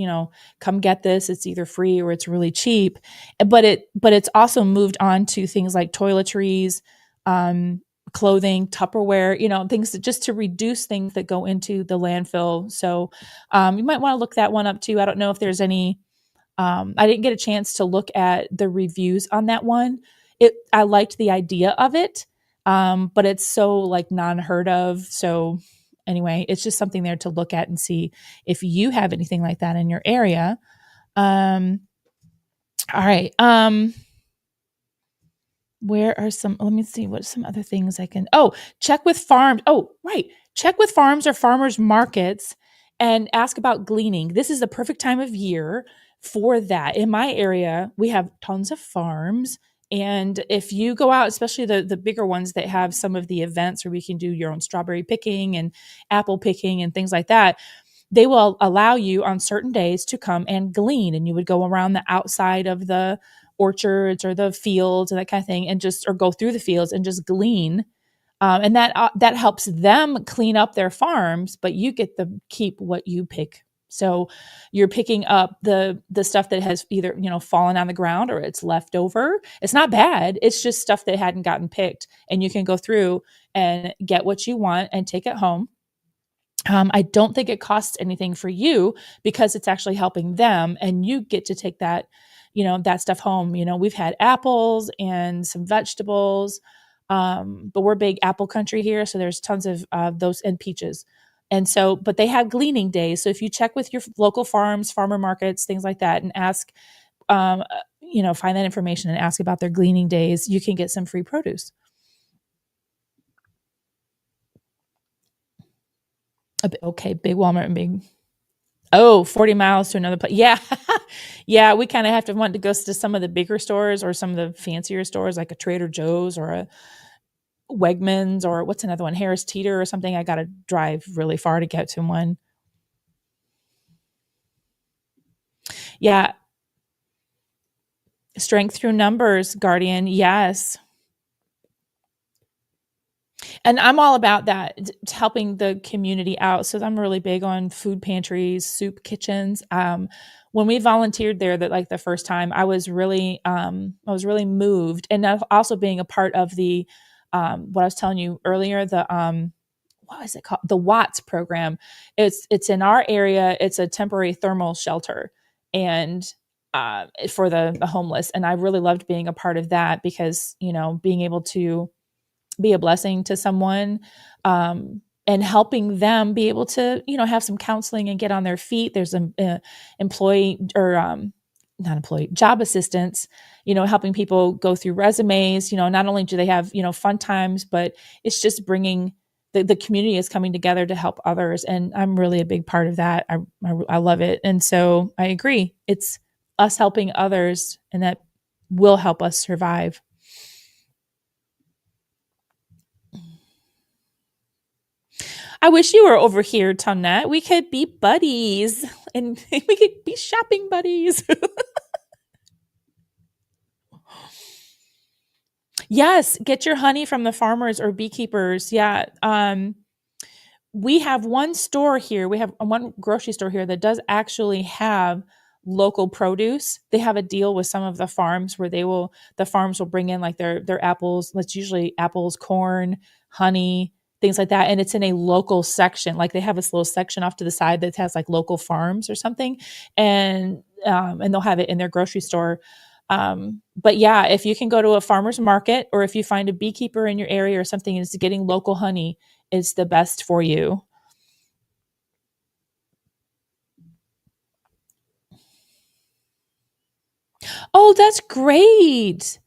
come get this. It's either free or it's really cheap. But it's also moved on to things like toiletries, clothing, Tupperware, things just to reduce things that go into the landfill. So you might want to look that one up too. I don't know if there's any, I didn't get a chance to look at the reviews on that one. I liked the idea of it, but it's so like non-heard of. So anyway, it's just something there to look at and see if you have anything like that in your area. All right. Where are let me see what some other things I can, check with farms. Oh, right. Check with farms or farmers markets and ask about gleaning. This is the perfect time of year for that. In my area, we have tons of farms. And if you go out, especially the bigger ones that have some of the events where we can do your own strawberry picking and apple picking and things like that, they will allow you on certain days to come and glean. And you would go around the outside of the orchards or the fields and that kind of thing, and or go through the fields and just glean. And that helps them clean up their farms, but you get to keep what you pick. So you're picking up the stuff that has either, fallen on the ground or it's left over. It's not bad. It's just stuff that hadn't gotten picked, and you can go through and get what you want and take it home. I don't think it costs anything for you because it's actually helping them, and you get to take that, that stuff home. We've had apples and some vegetables, but we're big apple country here, so there's tons of those, and peaches. And so, but they have gleaning days. So if you check with your local farms, farmer markets, things like that, and ask, find that information and ask about their gleaning days, you can get some free produce. Okay, big Walmart and big. Oh, 40 miles to another place. Yeah. Yeah, we kind of have to want to go to some of the bigger stores or some of the fancier stores like a Trader Joe's or a Wegmans, or what's another one, Harris Teeter or something. I got to drive really far to get to one. Yeah, strength through numbers, Guardian. Yes. And I'm all about that, helping the community out. So I'm really big on food pantries, soup kitchens. When we volunteered there, that like the first time, I was really moved, and also being a part of the, what I was telling you earlier, the what is it called? The Watts program. It's in our area. It's a temporary thermal shelter, and for the homeless. And I really loved being a part of that because being able to be a blessing to someone, and helping them be able to have some counseling and get on their feet. There's an employee, or not employee, job assistance, helping people go through resumes. Not only do they have fun times, but it's just bringing the community is coming together to help others, and I'm really a big part of that. I love it, and so I agree, it's us helping others, and that will help us survive. I wish you were over here, Tonette. We could be buddies, and we could be shopping buddies. Yes, get your honey from the farmers or beekeepers. Yeah. We have one store here. We have one grocery store here that does actually have local produce. They have a deal with some of the farms where the farms will bring in like their apples. That's usually apples, corn, honey, things like that. And it's in a local section. Like they have this little section off to the side that has like local farms or something, and they'll have it in their grocery store. But yeah, if you can go to a farmer's market, or if you find a beekeeper in your area or something, is getting local honey is the best for you. Oh, that's great.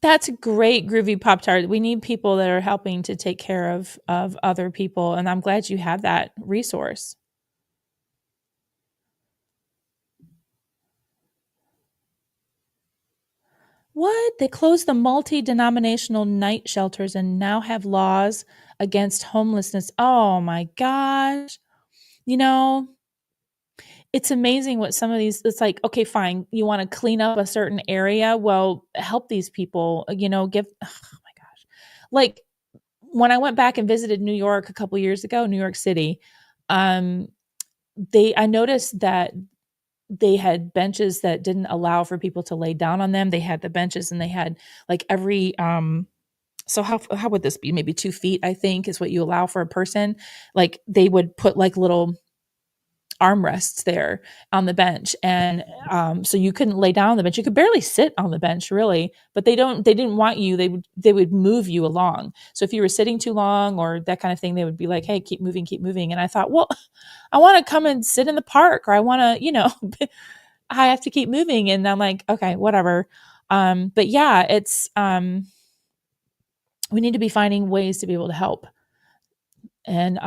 That's great, Groovy Pop Tart. We need people that are helping to take care of other people, and I'm glad you have that resource. What? They closed the multi-denominational night shelters and now have laws against homelessness. Oh my gosh. You know, it's amazing what some of these, it's like, okay, fine, you want to clean up a certain area, well, help these people, give, oh my gosh, like when I went back and visited New York a couple years ago, New York City, um I noticed that they had benches that didn't allow for people to lay down on them. They had the benches, and they had like every so how would this be, maybe 2 feet, I think, is what you allow for a person. Like they would put like little armrests there on the bench, and so you couldn't lay down on the bench, you could barely sit on the bench really, but they didn't want you, they would move you along. So if you were sitting too long or that kind of thing, they would be like, hey, keep moving. And I thought, well, I want to come and sit in the park, or I want to, I have to keep moving. And I'm like, okay, whatever. But yeah, it's we need to be finding ways to be able to help. And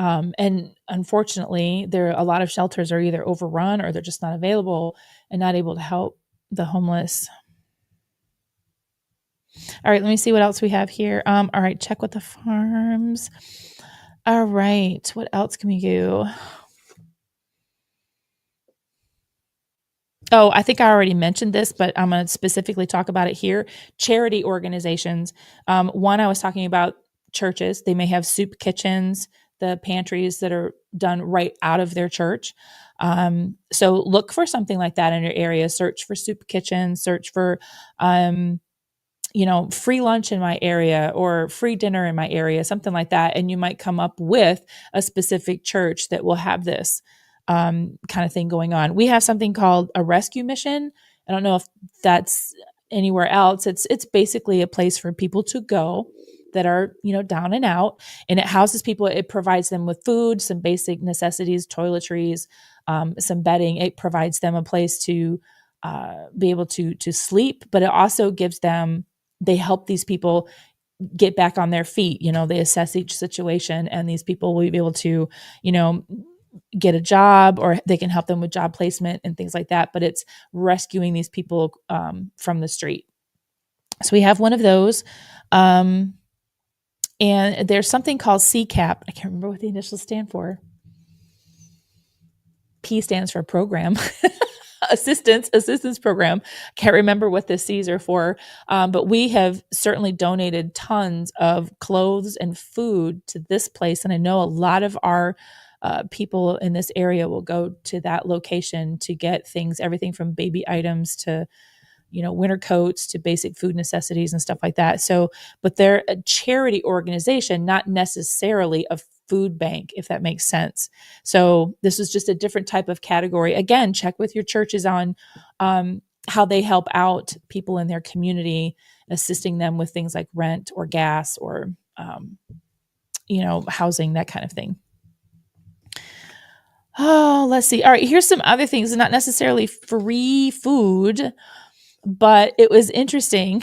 unfortunately, there a lot of shelters are either overrun or they're just not available and not able to help the homeless. All right, let me see what else we have here. All right, check with the farms. All right, what else can we do? Oh, I think I already mentioned this, but I'm going to specifically talk about it here. Charity organizations. One, I was talking about churches. They may have soup kitchens, the pantries that are done right out of their church. So look for something like that in your area. Search for soup kitchens, search for um, free lunch in my area or free dinner in my area, something like that. And you might come up with a specific church that will have this kind of thing going on. We have something called a rescue mission. I don't know if that's anywhere else. It's basically a place for people to go that are down and out, and it houses people. It provides them with food, some basic necessities, toiletries, some bedding. It provides them a place to be able to sleep, but it also gives them, they help these people get back on their feet. They assess each situation, and these people will be able to, you know, get a job, or they can help them with job placement and things like that. But it's rescuing these people from the street. So we have one of those. Um, and there's something called CCAP. I can't remember what the initials stand for. P stands for program. assistance program. Can't remember what the C's are for, but we have certainly donated tons of clothes and food to this place, and I know a lot of our people in this area will go to that location to get things, everything from baby items to winter coats to basic food necessities and stuff like that. So, but they're a charity organization, not necessarily a food bank, if that makes sense. So this is just a different type of category. Again, check with your churches on how they help out people in their community, assisting them with things like rent or gas or, housing, that kind of thing. Oh, let's see. All right, here's some other things, not necessarily free food, but it was interesting.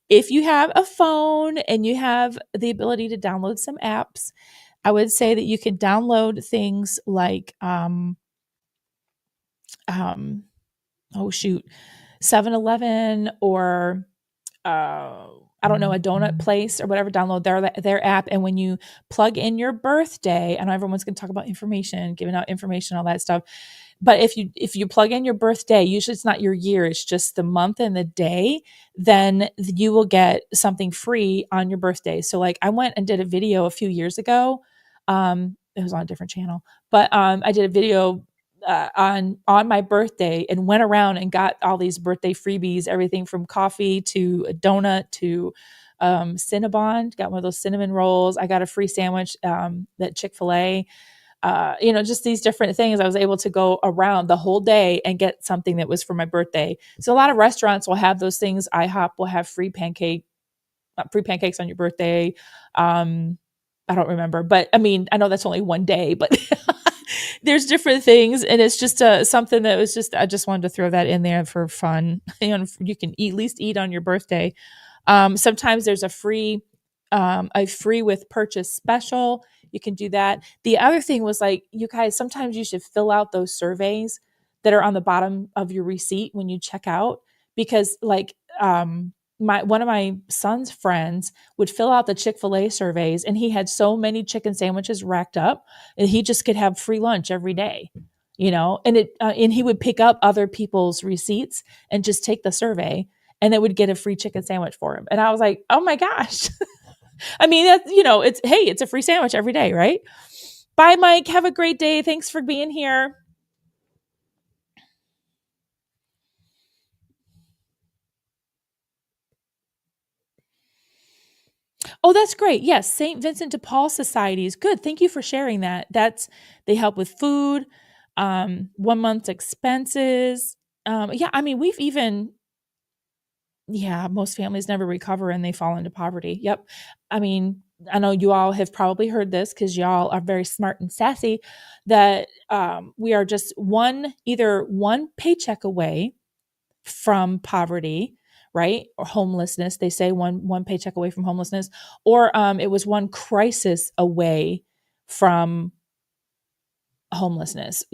If you have a phone and you have the ability to download some apps, I would say that you can download things like, oh shoot, 7-Eleven or I don't know, a donut place or whatever. Download their app, and when you plug in your birthday, I know everyone's going to talk about information, giving out information, all that stuff. But if you plug in your birthday, usually it's not your year, it's just the month and the day, then you will get something free on your birthday. So like I went and did a video a few years ago. It was on a different channel, but I did a video on my birthday and went around and got all these birthday freebies, everything from coffee to a donut to Cinnabon. Got one of those cinnamon rolls. I got a free sandwich that Chick-fil-A. Just these different things. I was able to go around the whole day and get something that was for my birthday. So a lot of restaurants will have those things. IHOP will have free pancakes on your birthday. I don't remember, but I mean, I know that's only one day, but there's different things, and it's just something that was I just wanted to throw that in there for fun. You can at least eat on your birthday. Sometimes there's a free with purchase special. You can do that. The other thing was like, you guys, sometimes you should fill out those surveys that are on the bottom of your receipt when you check out, because like, one of my son's friends would fill out the Chick-fil-A surveys, and he had so many chicken sandwiches racked up and he just could have free lunch every day, and he would pick up other people's receipts and just take the survey, and they would get a free chicken sandwich for him. And I was like, oh my gosh. I mean, that's, it's a free sandwich every day, right? Bye, Mike. Have a great day. Thanks for being here. Oh, that's great. Yes, St. Vincent de Paul societies. Good. Thank you for sharing that. They help with food, 1 month's expenses. Yeah, I mean, most families never recover and they fall into poverty. Yep. I mean, I know you all have probably heard this because y'all are very smart and sassy, that we are just either one paycheck away from poverty, right? Or homelessness. They say one paycheck away from homelessness, or it was one crisis away from homelessness,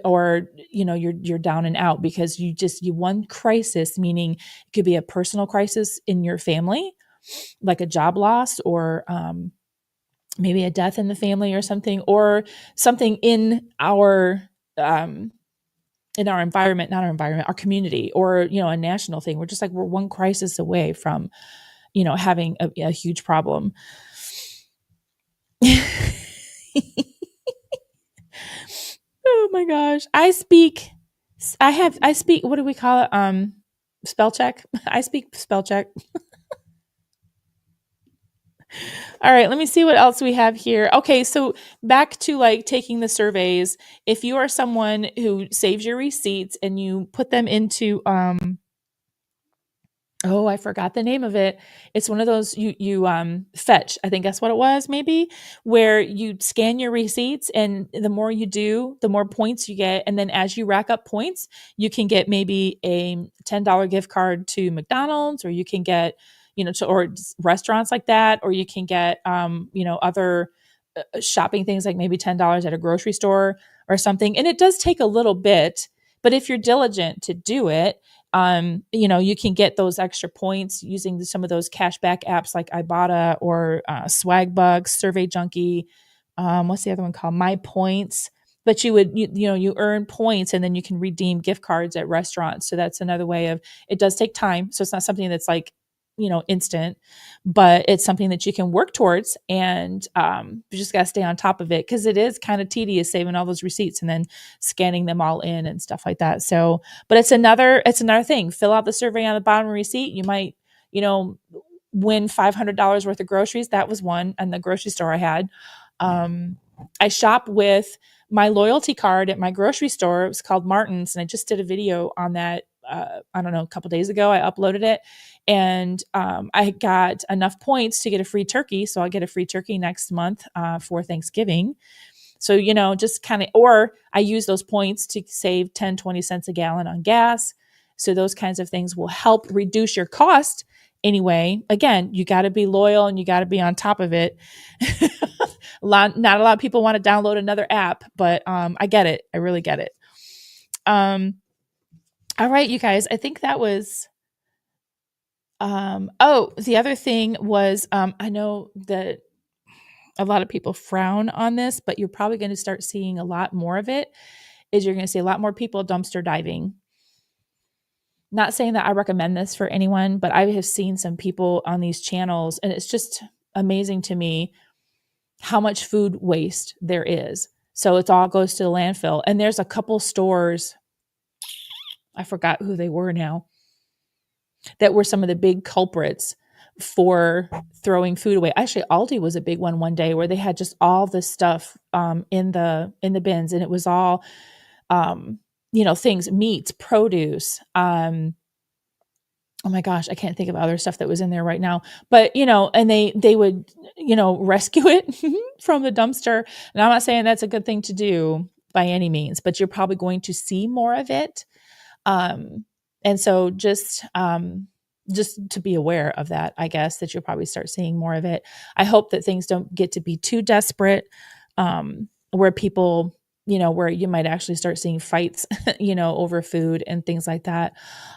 or you're down and out because you one crisis, meaning it could be a personal crisis in your family, like a job loss, or maybe a death in the family or something, or something in our environment, not our environment, our community, or a national thing. We're one crisis away from having a huge problem. Oh my gosh. I speak, what do we call it? Spell check. I speak spell check. All right, let me see what else we have here. Okay, so back to like taking the surveys. If you are someone who saves your receipts and you put them into oh, I forgot the name of it. It's one of those you Fetch. I think that's what it was, maybe, where you scan your receipts, and the more you do, the more points you get. And then as you rack up points, you can get maybe a $10 gift card to McDonald's, or you can get, or restaurants like that, or you can get, other shopping things, like maybe $10 at a grocery store or something. And it does take a little bit, but if you're diligent to do it, you can get those extra points using some of those cashback apps like Ibotta or Swagbucks, Survey Junkie. What's the other one called? My Points. but you earn points and then you can redeem gift cards at restaurants. So that's another way of, it does take time. So it's not something that's like, instant, but it's something that you can work towards. And you just got to stay on top of it, because it is kind of tedious saving all those receipts and then scanning them all in and stuff like that. So, but it's another thing. Fill out the survey on the bottom of the receipt. You might, you know, win $500 worth of groceries. That was one in the grocery store I had. I shop with my loyalty card at my grocery store. It was called Martin's, and I just did a video on that. I don't know, a couple days ago. I uploaded it, and I got enough points to get a free turkey. So I'll get a free turkey next month for Thanksgiving. So, just kind of, or I use those points to save 10, 20 cents a gallon on gas. So those kinds of things will help reduce your cost. Anyway, again, you got to be loyal and you got to be on top of it. Not a lot of people want to download another app, but I get it. I really get it. All right, you guys, I think that was, the other thing was, I know that a lot of people frown on this, but you're probably going to start seeing a lot more of it, is you're going to see a lot more people dumpster diving. Not saying that I recommend this for anyone, but I have seen some people on these channels, and it's just amazing to me how much food waste there is. So it all goes to the landfill. And there's a couple stores, I forgot who they were now, that were some of the big culprits for throwing food away. Actually, Aldi was a big one day where they had just all this stuff in the bins, and it was all things, meats, produce. Oh my gosh, I can't think of other stuff that was in there right now. But and they would rescue it from the dumpster. And I'm not saying that's a good thing to do by any means, but you're probably going to see more of it. And so just to be aware of that, I guess, that you'll probably start seeing more of it. I hope that things don't get to be too desperate, where people, where you might actually start seeing fights, over food and things like that.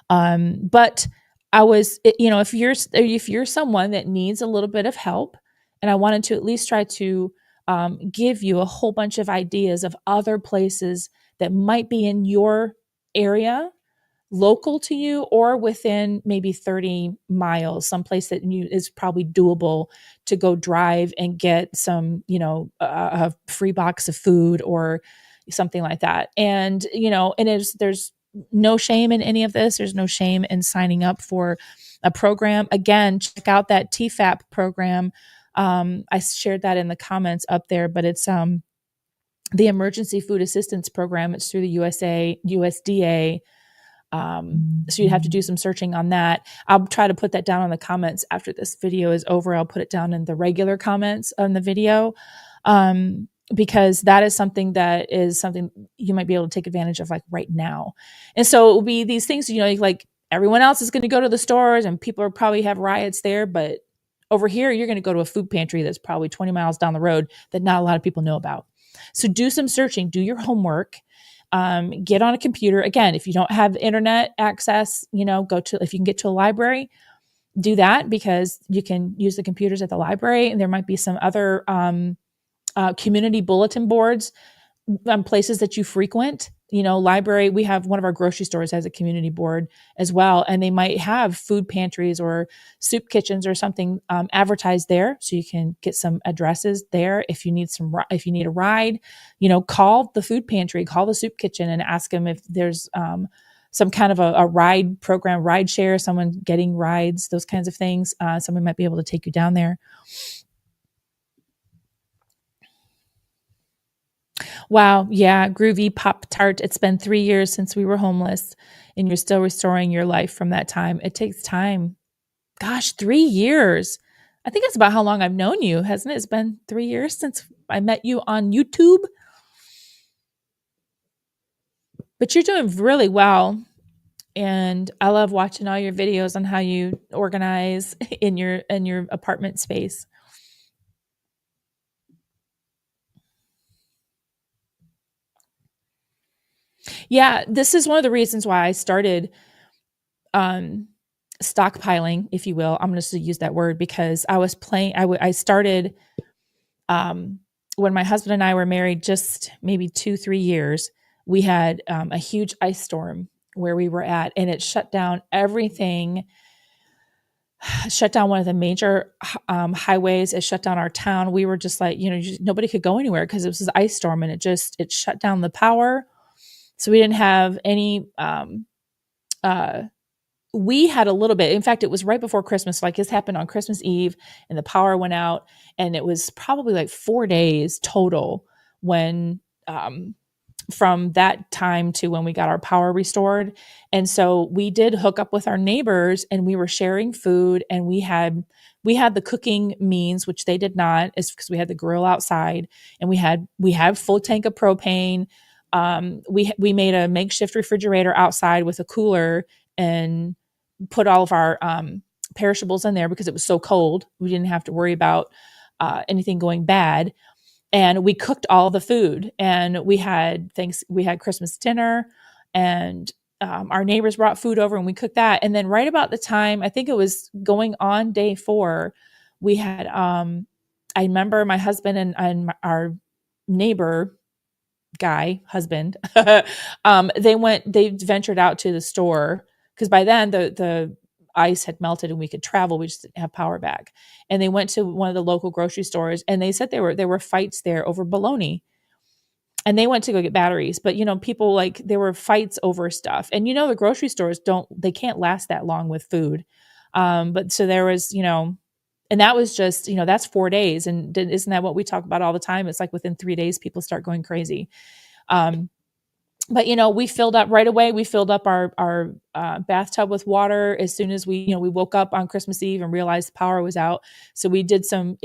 But I was, if you're someone that needs a little bit of help, and I wanted to at least try to give you a whole bunch of ideas of other places that might be in your area, local to you, or within maybe 30 miles, someplace that is probably doable to go drive and get some, a free box of food or something like that. And, there's no shame in any of this. There's no shame in signing up for a program. Again, check out that TFAP program. I shared that in the comments up there, but it's the Emergency Food Assistance Program. It's through the USDA. So you'd have to do some searching on that. I'll try to put that down in the comments after this video is over. I'll put it down in the regular comments on the video. Because that is something you might be able to take advantage of, like right now. And so it will be these things, like everyone else is going to go to the stores and people are probably have riots there, but over here, you're going to go to a food pantry that's probably 20 miles down the road that not a lot of people know about. So do some searching, do your homework, get on a computer. Again, if you don't have internet access, if you can get to a library, do that, because you can use the computers at the library. And there might be some other, community bulletin boards, places that you frequent, library. We have one of our grocery stores has a community board as well. And they might have food pantries or soup kitchens or something advertised there. So you can get some addresses there. If you need a ride, call the food pantry, call the soup kitchen and ask them if there's some kind of a ride program, ride share, someone getting rides, those kinds of things. Someone might be able to take you down there. Wow. Yeah. Groovy Pop Tart. It's been 3 years since we were homeless, and you're still restoring your life from that time. It takes time. Gosh, 3 years. I think that's about how long I've known you, hasn't it? It's been 3 years since I met you on YouTube. But you're doing really well. And I love watching all your videos on how you organize in your apartment space. Yeah, this is one of the reasons why I started stockpiling, if you will. I'm going to use that word because I was playing. I started when my husband and I were married, just maybe 2, 3 years, we had a huge ice storm where we were at, and it shut down everything, shut down one of the major highways. It shut down our town. We were just like, nobody could go anywhere because it was this ice storm, and it shut down the power. So we didn't have any. Uh, we had a little bit. In fact, it was right before Christmas. Like this happened on Christmas Eve, and the power went out, and it was probably like 4 days total when from that time to when we got our power restored. And so we did hook up with our neighbors, and we were sharing food, and we had the cooking means, which they did not, is because we had the grill outside, and we had full tank of propane. We made a makeshift refrigerator outside with a cooler and put all of our perishables in there because it was so cold. We didn't have to worry about anything going bad. And we cooked all the food, and we had Christmas dinner, and our neighbors brought food over, and we cooked that. And then right about the time, I think it was going on day 4, we had, I remember my husband and our neighbor guy husband, they ventured out to the store because by then the ice had melted and we could travel. We just didn't have power back. And they went to one of the local grocery stores, and they said there were fights there over bologna. And they went to go get batteries, but people, like, there were fights over stuff. And the grocery stores they can't last that long with food. But so there was, and that was just, that's 4 days. And isn't that what we talk about all the time? It's like within 3 days, people start going crazy. But we filled up right away. We filled up our bathtub with water as soon as we woke up on Christmas Eve and realized the power was out. So we did some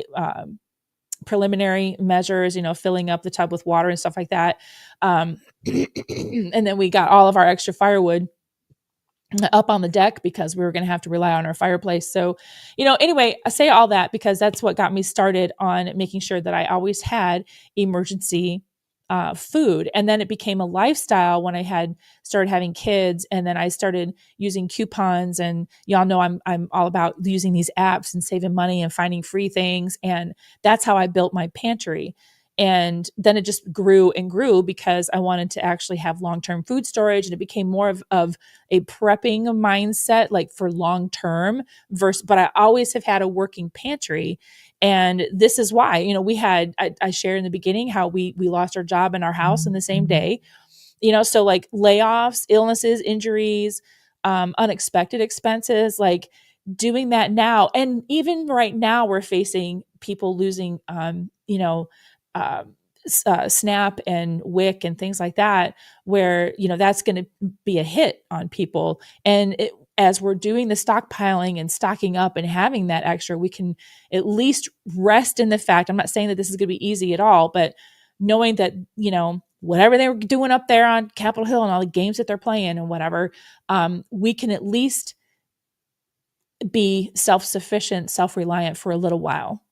preliminary measures, filling up the tub with water and stuff like that. And then we got all of our extra firewood up on the deck because we were going to have to rely on our fireplace. So, anyway, I say all that because that's what got me started on making sure that I always had emergency food. And then it became a lifestyle when I had started having kids, and then I started using coupons, and y'all know I'm all about using these apps and saving money and finding free things. And that's how I built my pantry. And then it just grew and grew because I wanted to actually have long-term food storage, and it became more of a prepping mindset, like for long-term but I always have had a working pantry. And this is why, I shared in the beginning how we lost our job in our house in the same day, so like layoffs, illnesses, injuries, unexpected expenses, like doing that now. And even right now we're facing people losing, uh, SNAP and WIC and things like that, where, that's going to be a hit on people. And as we're doing the stockpiling and stocking up and having that extra, we can at least rest in the fact, I'm not saying that this is going to be easy at all, but knowing that, whatever they were doing up there on Capitol Hill and all the games that they're playing and whatever, we can at least be self-sufficient, self-reliant for a little while.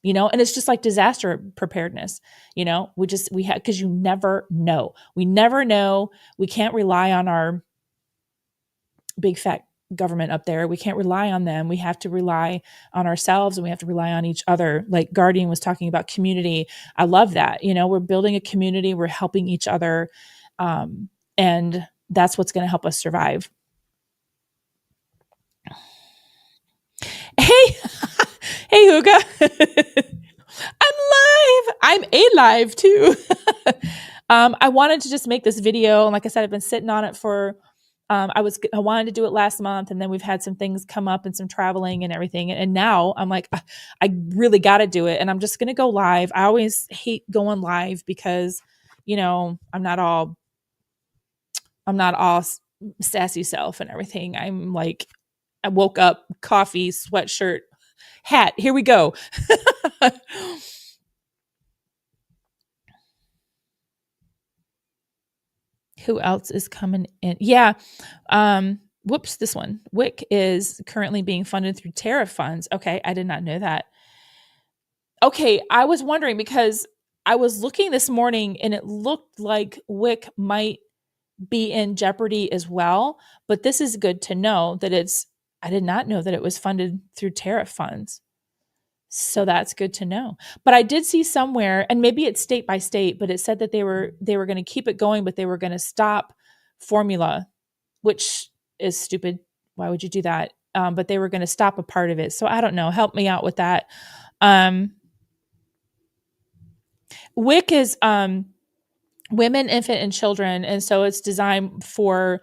And it's just like disaster preparedness, we have, because you never know. We never know. We can't rely on our big fat government up there. We can't rely on them. We have to rely on ourselves, and we have to rely on each other. Like Guardian was talking about community. I love that. We're building a community. We're helping each other. And that's what's going to help us survive. Hey, hey, Huga. I'm alive too. I wanted to just make this video. And like I said, I've been sitting on it for, I wanted to do it last month, and then we've had some things come up and some traveling and everything. And now I'm like, I really got to do it. And I'm just going to go live. I always hate going live because, I'm not all sassy self and everything. I'm like, I woke up, coffee, sweatshirt, hat. Here we go. Who else is coming in? Yeah. This one. WIC is currently being funded through tariff funds. Okay. I did not know that. Okay. I was wondering because I was looking this morning and it looked like WIC might be in jeopardy as well. But this is good to know that I did not know that it was funded through tariff funds. So that's good to know. But I did see somewhere, and maybe it's state by state, but it said that they were going to keep it going, but they were going to stop formula, which is stupid. Why would you do that? But they were going to stop a part of it. So I don't know. Help me out with that. Um, WIC is women, infant, and children, and so it's designed for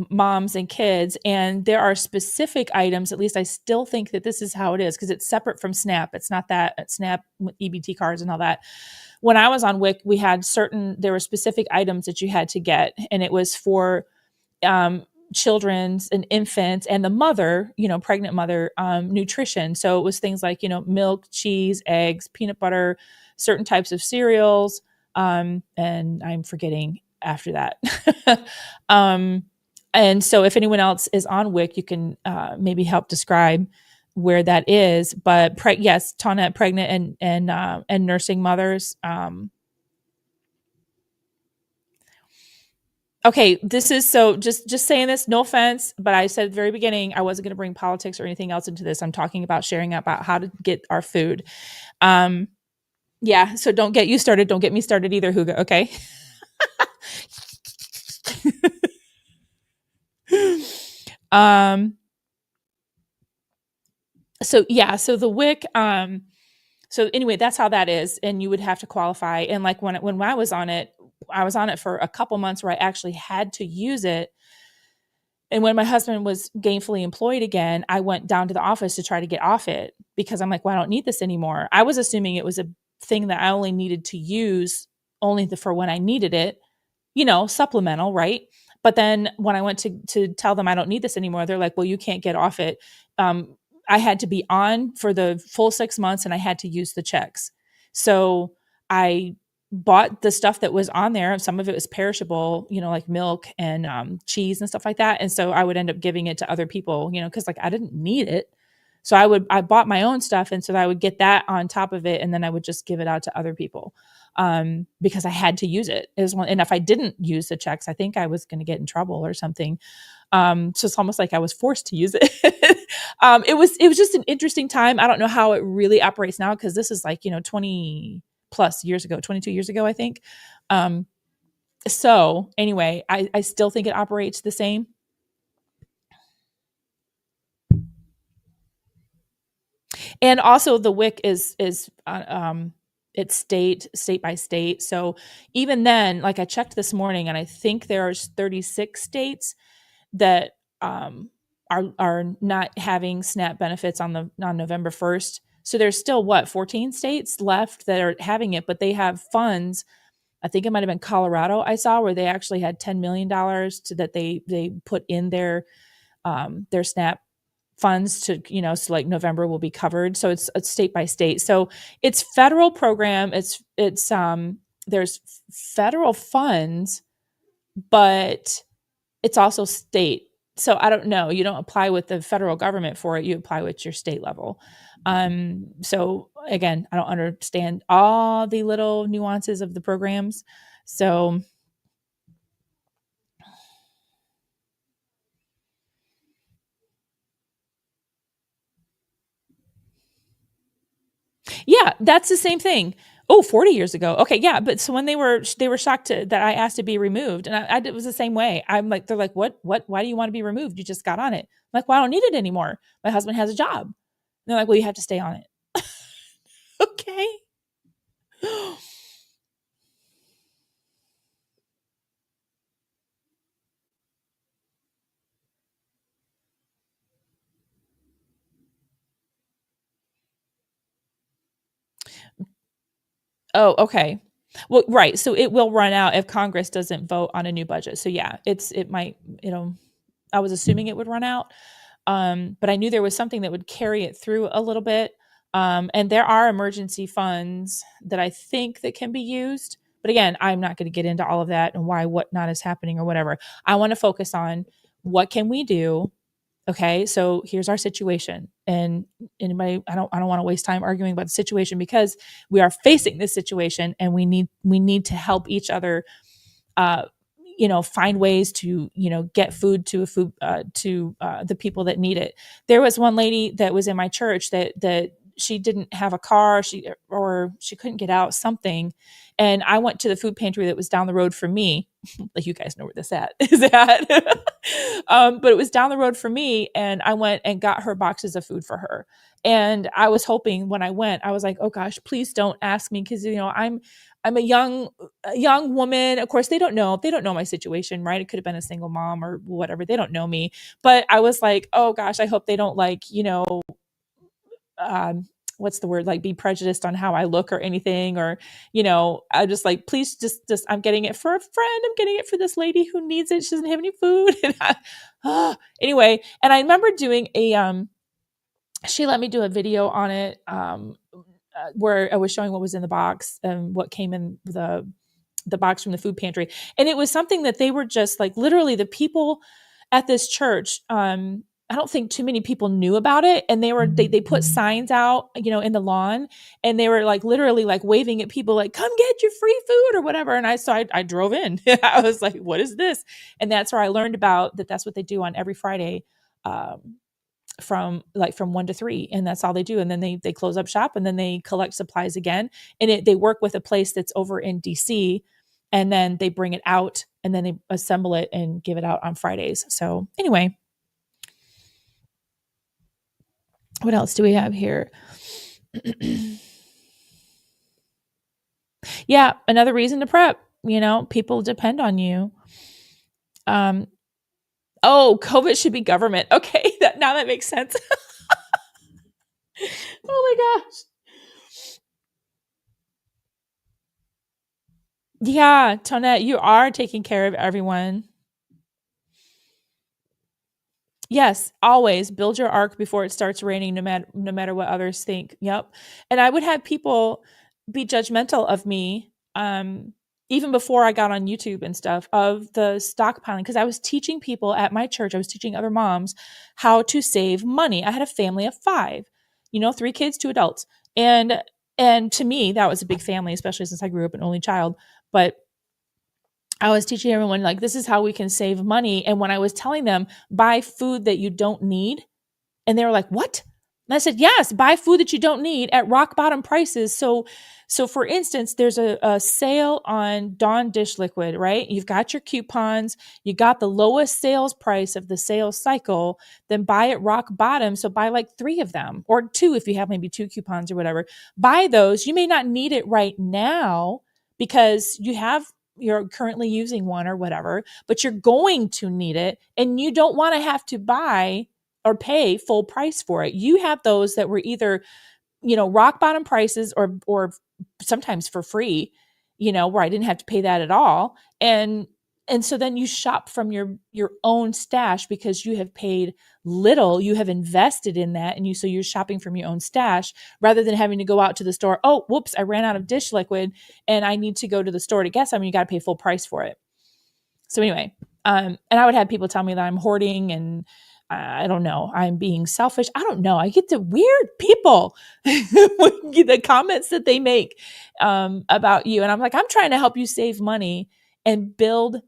moms and kids, and there are specific items. At least I still think that this is how it is, because it's separate from SNAP. It's not that at SNAP with EBT cards and all that. When I was on WIC, there were specific items that you had to get, and it was for children's and infants and the mother, pregnant mother, nutrition. So it was things like, milk, cheese, eggs, peanut butter, certain types of cereals. And I'm forgetting after that. And so if anyone else is on WIC, you can maybe help describe where that is. But yes, Tonette, pregnant and nursing mothers. Okay, this is so just saying this, no offense, but I said at the very beginning I wasn't going to bring politics or anything else into this. I'm talking about sharing about how to get our food. Yeah, so don't get you started. Don't get me started either, Huga. Okay. So yeah, so the WIC, so anyway, that's how that is, and you would have to qualify. And like when I was on it for a couple months where I actually had to use it. And when my husband was gainfully employed again, I went down to the office to try to get off it, because I'm like, well, I don't need this anymore. I was assuming it was a thing that I only needed to use only for when I needed it, supplemental, right? But then when I went to tell them I don't need this anymore, they're like, well, you can't get off it. I had to be on for the full 6 months, and I had to use the checks. So I bought the stuff that was on there. Some of it was perishable, like milk and cheese and stuff like that. And so I would end up giving it to other people, because like I didn't need it. So I bought my own stuff, and so I would get that on top of it, and then I would just give it out to other people because I had to use it. And if I didn't use the checks, I think I was going to get in trouble or something. So it's almost like I was forced to use it. It was just an interesting time. I don't know how it really operates now, because this is like 20 plus years ago, 22 years ago, I think. So anyway, I still think it operates the same. And also the WIC is it's state by state. So even then, like I checked this morning, and I think there's 36 states that are not having SNAP benefits on November 1st. So there's still 14 states left that are having it, but they have funds. I think it might have been Colorado I saw, where they actually had $10 million that they put in their SNAP funds to, so like November will be covered. So it's state by state. So it's federal program. There's federal funds, but it's also state. So I don't know. You don't apply with the federal government for it. You apply with your state level. So again, I don't understand all the little nuances of the programs. So yeah, that's the same thing. Oh, 40 years ago. Okay, yeah, but so when they were shocked that I asked to be removed, and it was the same way. I'm like, they're like, what? Why do you want to be removed? You just got on it. I'm like, well, I don't need it anymore. My husband has a job. And they're like, well, you have to stay on it. Okay. Oh, okay. Well, right. So it will run out if Congress doesn't vote on a new budget. So yeah, I was assuming it would run out. But I knew there was something that would carry it through a little bit. And there are emergency funds that I think that can be used. But again, I'm not going to get into all of that and why what not is happening or whatever. I want to focus on what can we do. Okay, so here's our situation, and anybody, I don't want to waste time arguing about the situation, because we are facing this situation, and we need to help each other find ways to, get food to the people that need it. There was one lady that was in my church that she didn't have a car, or she couldn't get out, something. And I went to the food pantry that was down the road from me. Like, you guys know where this is at. But it was down the road from me, and I went and got her boxes of food for her. And I was hoping, when I went, I was like, oh gosh, please don't ask me, because I'm a young woman. Of course, they don't know my situation, right? It could have been a single mom or whatever. They don't know me. But I was like, oh gosh, I hope they don't, like, what's the word, like, be prejudiced on how I look or anything, or, I just like, please just, I'm getting it for a friend. I'm getting it for this lady who needs it. She doesn't have any food. Anyway. And I remember doing she let me do a video on it, where I was showing what was in the box and what came in the box from the food pantry. And it was something that they were just like, literally, the people at this church, I don't think too many people knew about it. And they put signs out, in the lawn, and they were like, literally, like, waving at people, like, come get your free food or whatever. And I drove in. I was like, what is this? And that's where I learned about that's what they do on every Friday, from 1 to 3, and that's all they do. And then they close up shop, and then they collect supplies again. And they work with a place that's over in DC, and then they bring it out, and then they assemble it and give it out on Fridays. So anyway, what else do we have here? Yeah, another reason to prep. People depend on you. Oh, COVID should be government. Okay, now that makes sense. Oh my gosh. Yeah, Tonette, you are taking care of everyone. Yes, always build your ark before it starts raining, no matter what others think. Yep. And I would have people be judgmental of me, even before I got on YouTube and stuff, of the stockpiling, because I was teaching people at my church, I was teaching other moms how to save money. I had a family of 5, 3 kids, 2 adults. And to me, that was a big family, especially since I grew up an only child. But I was teaching everyone, like, this is how we can save money. And when I was telling them, buy food that you don't need, and they were like, what? And I said, yes, buy food that you don't need at rock bottom prices. So for instance, there's a sale on Dawn dish liquid, right? You've got your coupons, you got the lowest sales price of the sales cycle, then buy at rock bottom. So buy like 3 of them, or 2 if you have maybe 2 coupons or whatever. Buy those. You may not need it right now because you're currently using one or whatever, but you're going to need it, and you don't want to have to buy or pay full price for it. You have those that were either, rock bottom prices, or sometimes for free, where I didn't have to pay that at all. And so then you shop from your own stash, because you have paid little, you have invested in that, and so you're shopping from your own stash rather than having to go out to the store. Oh, whoops, I ran out of dish liquid and I need to go to the store to get some. You got to pay full price for it. So anyway, and I would have people tell me that I'm hoarding, and I don't know, I'm being selfish. I don't know. I get the weird people, the comments that they make about you. And I'm like, I'm trying to help you save money and build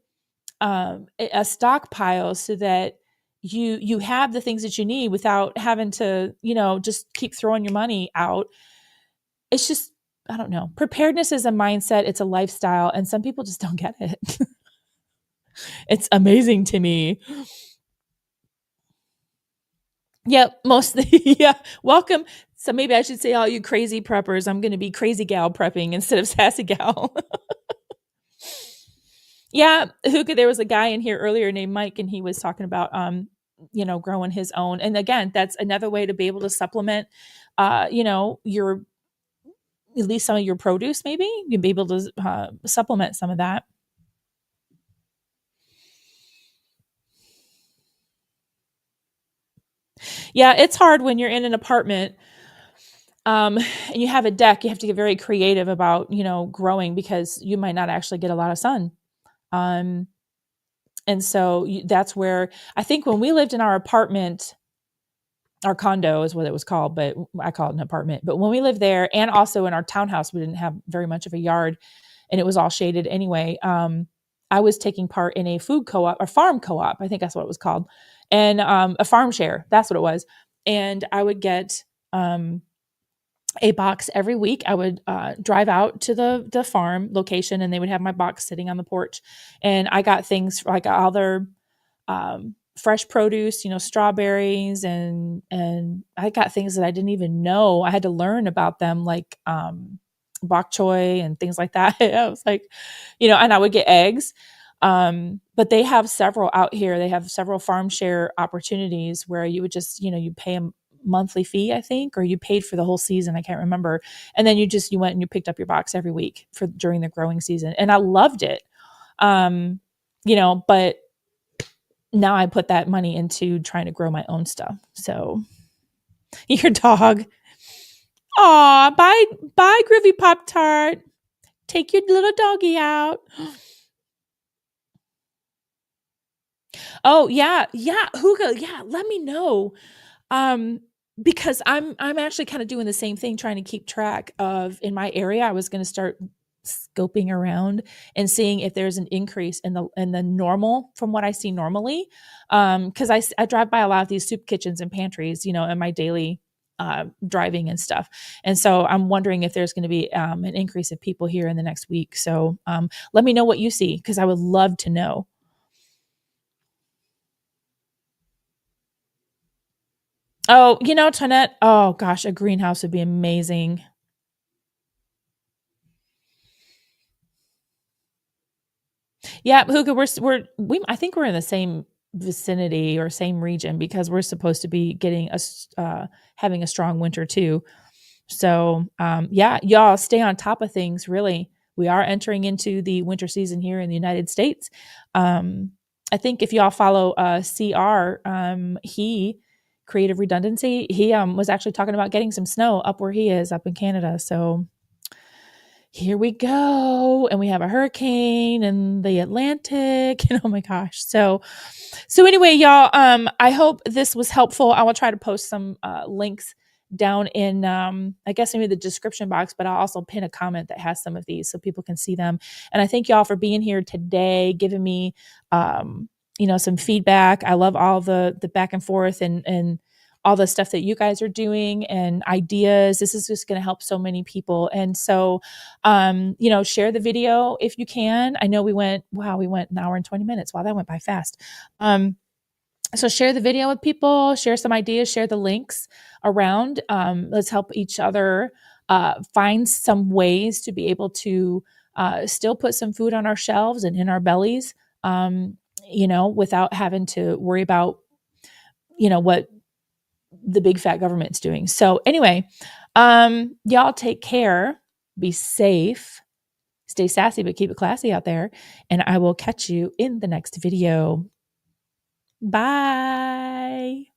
a stockpile so that you have the things that you need without having to, just keep throwing your money out. It's just, I don't know. Preparedness is a mindset. It's a lifestyle. And some people just don't get it. It's amazing to me. Yep. Yeah. Welcome. So maybe I should say, all you crazy preppers, I'm going to be crazy gal prepping instead of sassy gal. Yeah. Hookah, there was a guy in here earlier named Mike, and he was talking about, growing his own. And again, that's another way to be able to supplement, your, at least some of your produce. Maybe you'd be able to supplement some of that. Yeah, it's hard when you're in an apartment, and you have a deck. You have to get very creative about, growing, because you might not actually get a lot of sun. And so that's where I think when we lived in our apartment, our condo is what it was called, but I call it an apartment. But when we lived there, and also in our townhouse, we didn't have very much of a yard, and it was all shaded anyway. I was taking part in a food co-op or farm co-op. I think that's what it was called. And a farm share. That's what it was. And I would get a box every week. I would drive out to the farm location, and they would have my box sitting on the porch. And I got things like all their fresh produce, strawberries, and I got things that I didn't even know. I had to learn about them, like bok choy and things like that. I was like, and I would get eggs. But they have several out here. They have several farm share opportunities where you would just, you pay a monthly fee, I think, or you paid for the whole season. I can't remember. And then you went and you picked up your box every week during the growing season. And I loved it. But now I put that money into trying to grow my own stuff. So your dog. Aw, bye, Groovy Pop Tart. Take your little doggy out. Oh yeah, Hugo, yeah. Let me know, because I'm actually kind of doing the same thing, trying to keep track of in my area. I was going to start scoping around and seeing if there's an increase in the normal from what I see normally, because I drive by a lot of these soup kitchens and pantries, in my daily driving and stuff, and so I'm wondering if there's going to be an increase of people here in the next week. So let me know what you see, because I would love to know. Oh, Tonette, oh gosh, a greenhouse would be amazing. Yeah, Hugo, I think we're in the same vicinity or same region, because we're supposed to be getting having a strong winter too. So, yeah, y'all stay on top of things. Really, we are entering into the winter season here in the United States. I think if y'all follow CR, he Creative Redundancy, he was actually talking about getting some snow up where he is, up in Canada. So here we go, and we have a hurricane in the Atlantic, and oh my gosh. So anyway, y'all, I hope this was helpful. I will try to post some links down in I guess maybe the description box, but I'll also pin a comment that has some of these so people can see them. And I thank y'all for being here today, giving me some feedback. I love all the back and forth and all the stuff that you guys are doing and ideas. This is just going to help so many people. And so, share the video if you can. I know we went an hour and 20 minutes. Wow, that went by fast. So share the video with people, share some ideas, share the links around. Let's help each other find some ways to be able to still put some food on our shelves and in our bellies, without having to worry about, what the big fat government's doing. So anyway, y'all take care, be safe, stay sassy, but keep it classy out there. And I will catch you in the next video. Bye.